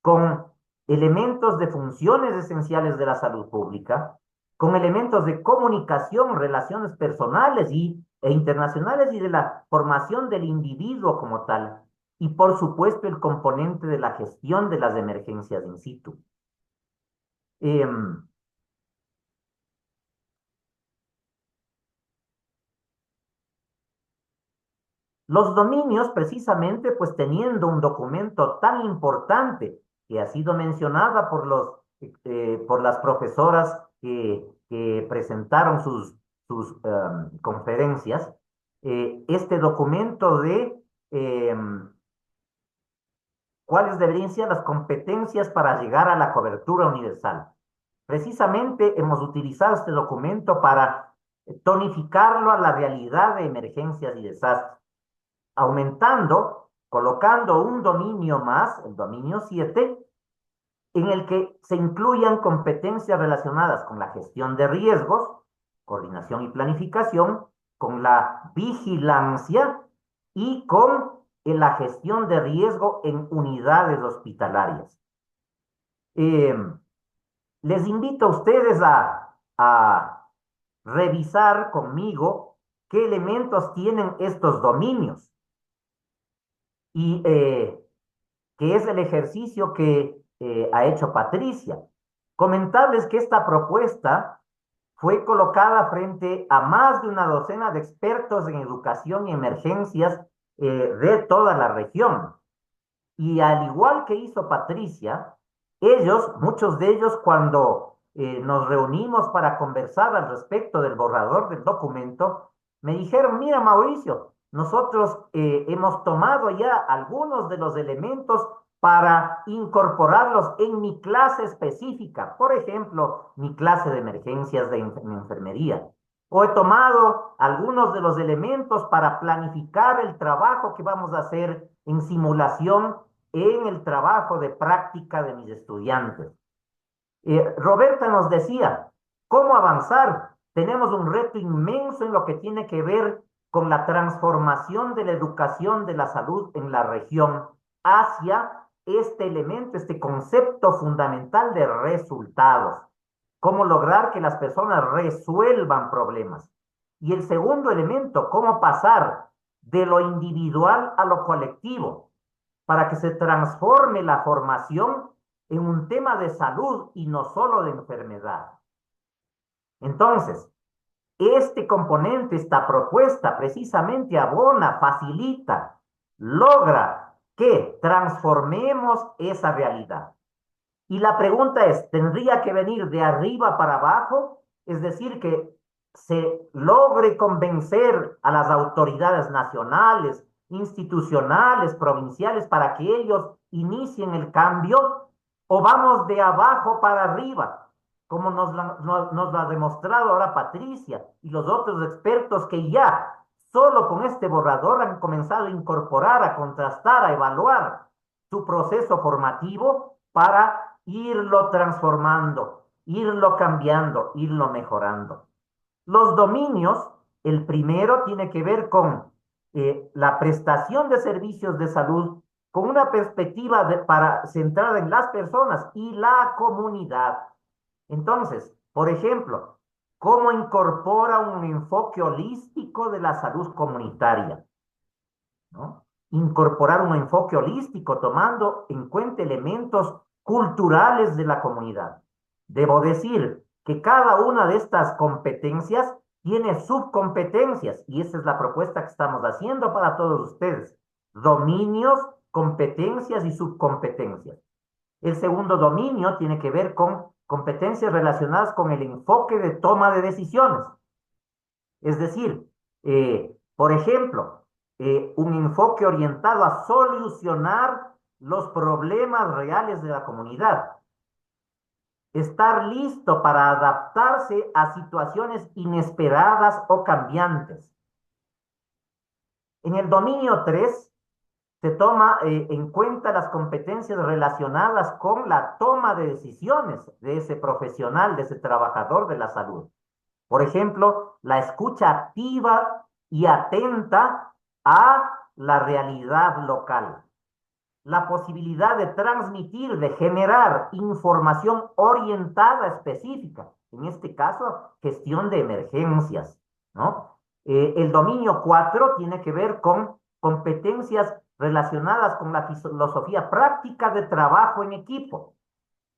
con elementos de funciones esenciales de la salud pública, con elementos de comunicación, relaciones personales e internacionales y de la formación del individuo como tal, y por supuesto el componente de la gestión de las emergencias in situ. Los dominios, precisamente, pues teniendo un documento tan importante que ha sido mencionada por las profesoras que presentaron sus conferencias, este documento de cuáles deberían ser las competencias para llegar a la cobertura universal. Precisamente hemos utilizado este documento para tonificarlo a la realidad de emergencias y desastres, aumentando, colocando un dominio más, el dominio 7, en el que se incluyan competencias relacionadas con la gestión de riesgos, coordinación y planificación, con la vigilancia y con la gestión de riesgo en unidades hospitalarias. Les invito a ustedes a revisar conmigo qué elementos tienen estos dominios y que es el ejercicio que ha hecho Patricia. Comentarles que esta propuesta fue colocada frente a más de una docena de expertos en educación y emergencias de toda la región. Y al igual que hizo Patricia, muchos de ellos, cuando nos reunimos para conversar al respecto del borrador del documento, me dijeron: mira, Mauricio, nosotros hemos tomado ya algunos de los elementos para incorporarlos en mi clase específica, por ejemplo, mi clase de emergencias en enfermería. O he tomado algunos de los elementos para planificar el trabajo que vamos a hacer en simulación en el trabajo de práctica de mis estudiantes. Roberta nos decía, ¿cómo avanzar? Tenemos un reto inmenso en lo que tiene que ver con la transformación de la educación de la salud en la región hacia este elemento, este concepto fundamental de resultados. Cómo lograr que las personas resuelvan problemas. Y el segundo elemento, cómo pasar de lo individual a lo colectivo, para que se transforme la formación en un tema de salud y no solo de enfermedad. Entonces, este componente, esta propuesta, precisamente abona, facilita, logra que transformemos esa realidad. Y la pregunta es, ¿tendría que venir de arriba para abajo? Es decir, que se logre convencer a las autoridades nacionales, institucionales, provinciales, para que ellos inicien el cambio, o vamos de abajo para arriba, como nos lo ha demostrado ahora Patricia y los otros expertos que ya solo con este borrador han comenzado a incorporar, a contrastar, a evaluar su proceso formativo para irlo transformando, irlo cambiando, irlo mejorando. Los dominios, el primero tiene que ver con la prestación de servicios de salud con una perspectiva centrada en las personas y la comunidad. Entonces, por ejemplo, ¿cómo incorpora un enfoque holístico de la salud comunitaria? ¿No? Incorporar un enfoque holístico tomando en cuenta elementos culturales de la comunidad. Debo decir que cada una de estas competencias tiene subcompetencias y esa es la propuesta que estamos haciendo para todos ustedes. Dominios, competencias y subcompetencias. El segundo dominio tiene que ver con competencias relacionadas con el enfoque de toma de decisiones. Es decir, por ejemplo, un enfoque orientado a solucionar los problemas reales de la comunidad. Estar listo para adaptarse a situaciones inesperadas o cambiantes. En el dominio 3 se toma en cuenta las competencias relacionadas con la toma de decisiones de ese profesional, de ese trabajador de la salud. Por ejemplo, la escucha activa y atenta a la realidad local. La posibilidad de transmitir, de generar información orientada específica, en este caso, gestión de emergencias, ¿no? El dominio 4 tiene que ver con competencias relacionadas con la filosofía práctica de trabajo en equipo.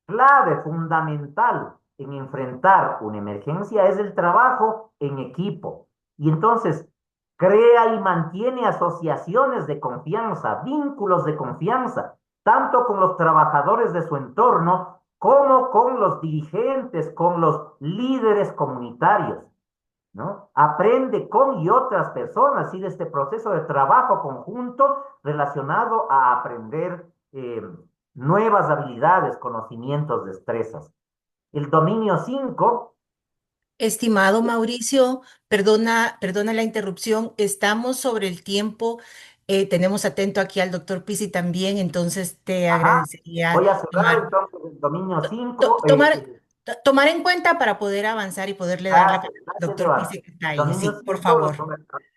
Clave fundamental en enfrentar una emergencia es el trabajo en equipo. Y entonces, crea y mantiene asociaciones de confianza, vínculos de confianza, tanto con los trabajadores de su entorno como con los dirigentes, con los líderes comunitarios, ¿no? Aprende con y otras personas y de este proceso de trabajo conjunto relacionado a aprender nuevas habilidades, conocimientos, destrezas. El dominio 5. Estimado Mauricio, perdona la interrupción, estamos sobre el tiempo, tenemos atento aquí al doctor Pisi también, entonces te Ajá, agradecería voy a cerrar tomar, entonces el dominio to- 5. tomar, tomar en cuenta para poder avanzar y poderle dar la palabra al Gracias, doctor Eva. Pisi que está ahí. Dominio Sí, por 5, favor.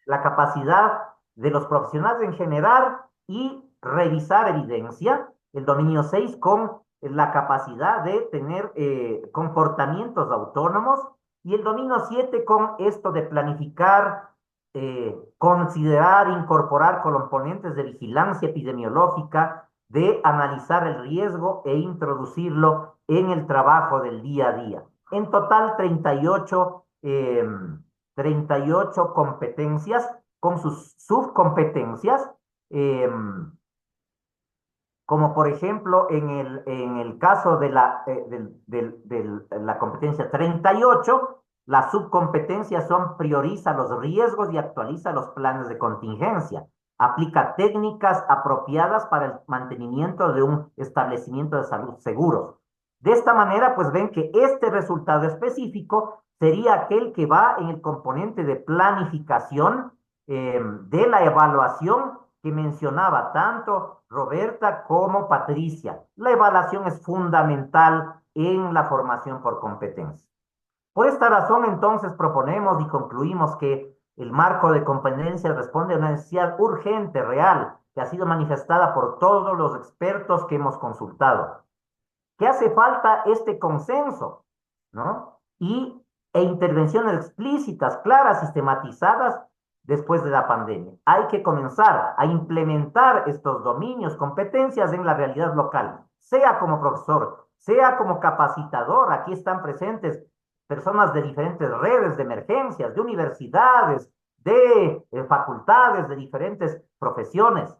la capacidad de los profesionales en generar y revisar evidencia. El dominio 6 con la capacidad de tener comportamientos autónomos. Y el dominio 7 con esto de planificar, considerar, incorporar componentes de vigilancia epidemiológica, de analizar el riesgo e introducirlo en el trabajo del día a día. En total, 38 competencias con sus subcompetencias, eh, como por ejemplo en el caso de la competencia 38, las subcompetencias son prioriza los riesgos y actualiza los planes de contingencia. Aplica técnicas apropiadas para el mantenimiento de un establecimiento de salud seguros. De esta manera, pues ven que este resultado específico sería aquel que va en el componente de planificación de la evaluación que mencionaba tanto Roberta como Patricia. La evaluación es fundamental en la formación por competencia. Por esta razón, entonces, proponemos y concluimos que el marco de competencia responde a una necesidad urgente, real, que ha sido manifestada por todos los expertos que hemos consultado. Que hace falta este consenso, ¿no? E intervenciones explícitas, claras, sistematizadas después de la pandemia. Hay que comenzar a implementar estos dominios, competencias en la realidad local, sea como profesor, sea como capacitador. Aquí están presentes personas de diferentes redes de emergencias, de universidades, de facultades, de diferentes profesiones.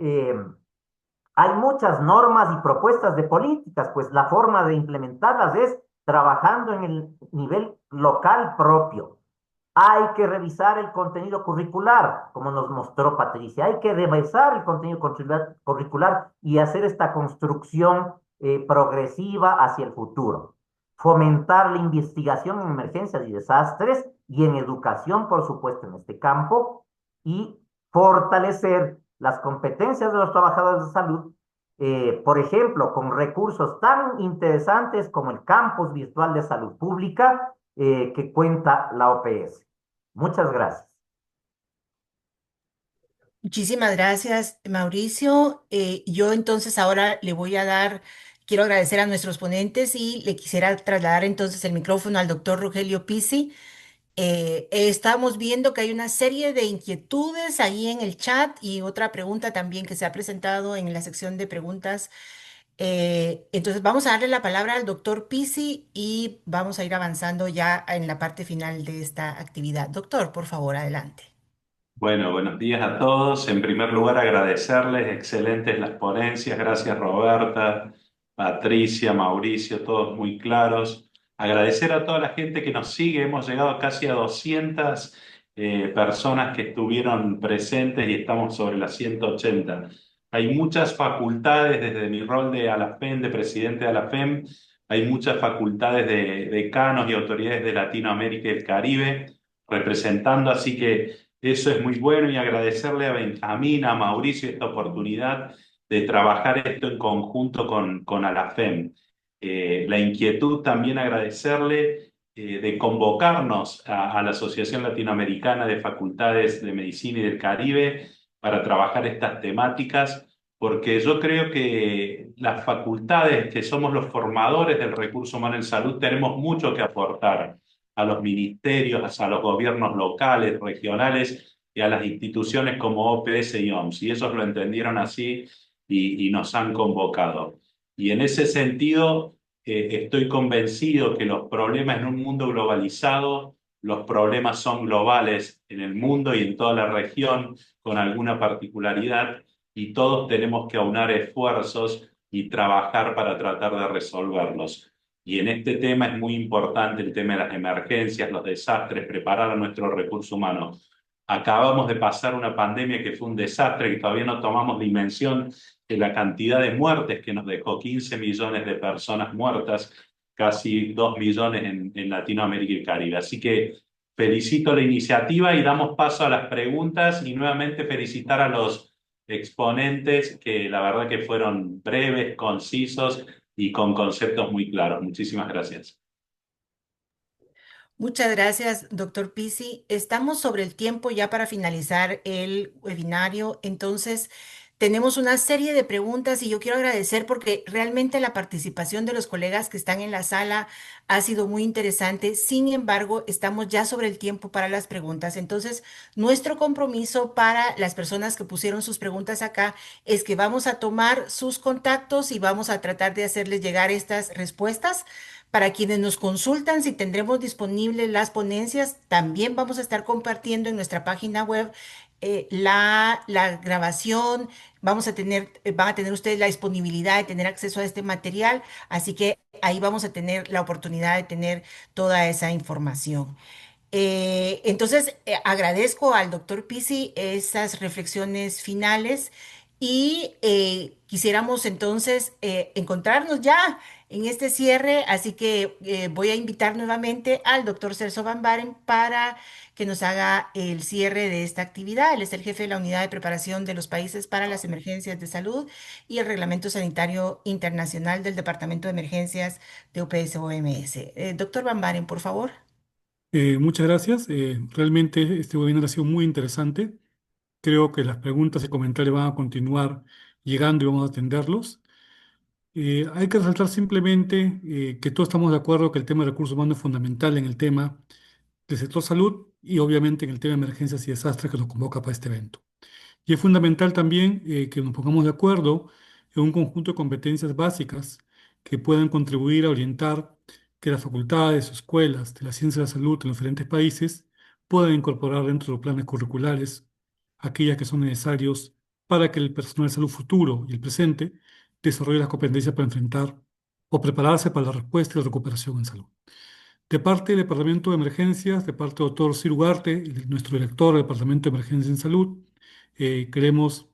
Hay muchas normas y propuestas de políticas, pues la forma de implementarlas es trabajando en el nivel local propio. Hay que revisar el contenido curricular, como nos mostró Patricia. Hay que revisar el contenido curricular y hacer esta construcción progresiva hacia el futuro. Fomentar la investigación en emergencias y desastres y en educación, por supuesto, en este campo. Y fortalecer las competencias de los trabajadores de salud, por ejemplo, con recursos tan interesantes como el campus virtual de salud pública que cuenta la OPS. Muchas gracias. Muchísimas gracias, Mauricio. Yo entonces ahora le voy a dar, quiero agradecer a nuestros ponentes y le quisiera trasladar entonces el micrófono al doctor Rogelio Pizzi. Estamos viendo que hay una serie de inquietudes ahí en el chat y otra pregunta también que se ha presentado en la sección de preguntas. Entonces vamos a darle la palabra al doctor Pizzi y vamos a ir avanzando ya en la parte final de esta actividad. Doctor, por favor, adelante. Bueno, buenos días a todos. En primer lugar, agradecerles, excelentes las ponencias. Gracias Roberta, Patricia, Mauricio, todos muy claros. Agradecer a toda la gente que nos sigue. Hemos llegado casi a 200 personas que estuvieron presentes y estamos sobre las 180. Hay muchas facultades, desde mi rol de ALAFEM, de presidente de ALAFEM, hay muchas facultades de decanos y autoridades de Latinoamérica y el Caribe representando, así que eso es muy bueno y agradecerle a Benjamín, a Mauricio esta oportunidad de trabajar esto en conjunto con ALAFEM. La inquietud también agradecerle de convocarnos a la Asociación Latinoamericana de Facultades de Medicina y del Caribe para trabajar estas temáticas, porque yo creo que las facultades, que somos los formadores del recurso humano en salud, tenemos mucho que aportar a los ministerios, a los gobiernos locales, regionales y a las instituciones como OPS y OMS. Y ellos lo entendieron así y nos han convocado. Y en ese sentido, estoy convencido que los problemas en un mundo globalizado, los problemas son globales en el mundo y en toda la región, con alguna particularidad, y todos tenemos que aunar esfuerzos y trabajar para tratar de resolverlos. Y en este tema es muy importante el tema de las emergencias, los desastres, preparar a nuestro recurso humano. Acabamos de pasar una pandemia que fue un desastre, que todavía no tomamos dimensión de la cantidad de muertes que nos dejó: 15 millones de personas muertas, casi 2 millones en Latinoamérica y el Caribe. Así que felicito la iniciativa y damos paso a las preguntas, y nuevamente felicitar a los exponentes que la verdad que fueron breves, concisos y con conceptos muy claros. Muchísimas gracias. Muchas gracias, doctor Pizzi. Estamos sobre el tiempo ya para finalizar el webinario. Entonces, tenemos una serie de preguntas y yo quiero agradecer porque realmente la participación de los colegas que están en la sala ha sido muy interesante. Sin embargo, estamos ya sobre el tiempo para las preguntas. Entonces, nuestro compromiso para las personas que pusieron sus preguntas acá es que vamos a tomar sus contactos y vamos a tratar de hacerles llegar estas respuestas. Para quienes nos consultan, si tendremos disponibles las ponencias, también vamos a estar compartiendo en nuestra página web la grabación. Van a tener ustedes la disponibilidad de tener acceso a este material, así que ahí vamos a tener la oportunidad de tener toda esa información. Entonces, agradezco al doctor Pizzi esas reflexiones finales y quisiéramos entonces encontrarnos ya en este cierre, así que voy a invitar nuevamente al doctor Celso Van Baren para que nos haga el cierre de esta actividad. Él es el jefe de la Unidad de Preparación de los Países para las Emergencias de Salud y el Reglamento Sanitario Internacional del Departamento de Emergencias de UPS-OMS. Doctor Van Baren, por favor. Muchas gracias. Realmente este webinar ha sido muy interesante. Creo que las preguntas y comentarios van a continuar llegando y vamos a atenderlos. Hay que resaltar simplemente que todos estamos de acuerdo que el tema de recursos humanos es fundamental en el tema del sector salud y obviamente en el tema de emergencias y desastres que nos convoca para este evento. Y es fundamental también que nos pongamos de acuerdo en un conjunto de competencias básicas que puedan contribuir a orientar que las facultades o escuelas de la ciencia de la salud en los diferentes países puedan incorporar dentro de los planes curriculares aquellas que son necesarios para que el personal de salud futuro y el presente desarrolle las competencias para enfrentar o prepararse para la respuesta y la recuperación en salud. De parte del Departamento de Emergencias, de parte del doctor Ciro Ugarte, nuestro director del Departamento de Emergencia en Salud, queremos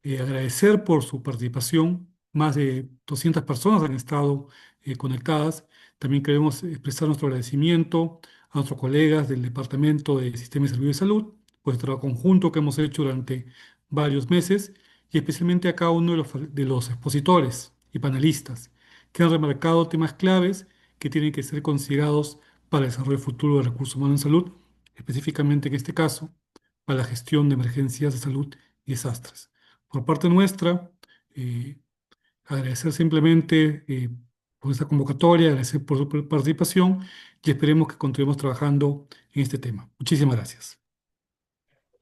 agradecer por su participación. Más de 200 personas han estado conectadas. También queremos expresar nuestro agradecimiento a nuestros colegas del Departamento de Sistema de Salud y Salud por el trabajo conjunto que hemos hecho durante varios meses y especialmente a cada uno de los expositores y panelistas que han remarcado temas claves que tienen que ser considerados para el desarrollo futuro de recursos humanos en salud, específicamente en este caso, para la gestión de emergencias de salud y desastres. Por parte nuestra, eh, agradecer simplemente por esta convocatoria, agradecer por su participación y esperemos que continuemos trabajando en este tema. Muchísimas gracias.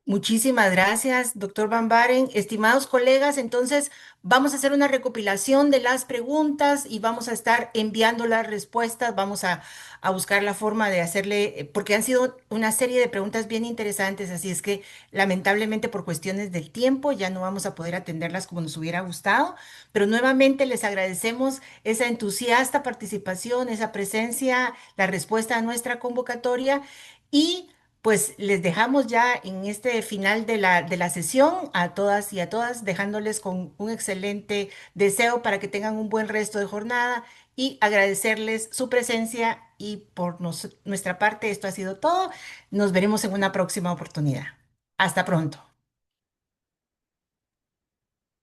Muchísimas gracias, doctor Van Baren. Estimados colegas, entonces vamos a hacer una recopilación de las preguntas y vamos a estar enviando las respuestas. Vamos a buscar la forma de hacerle, porque han sido una serie de preguntas bien interesantes, así es que lamentablemente por cuestiones del tiempo ya no vamos a poder atenderlas como nos hubiera gustado, pero nuevamente les agradecemos esa entusiasta participación, esa presencia, la respuesta a nuestra convocatoria y... Pues les dejamos ya en este final de la sesión a todas y a todas, dejándoles con un excelente deseo para que tengan un buen resto de jornada y agradecerles su presencia y por nuestra parte esto ha sido todo. Nos veremos en una próxima oportunidad. Hasta pronto.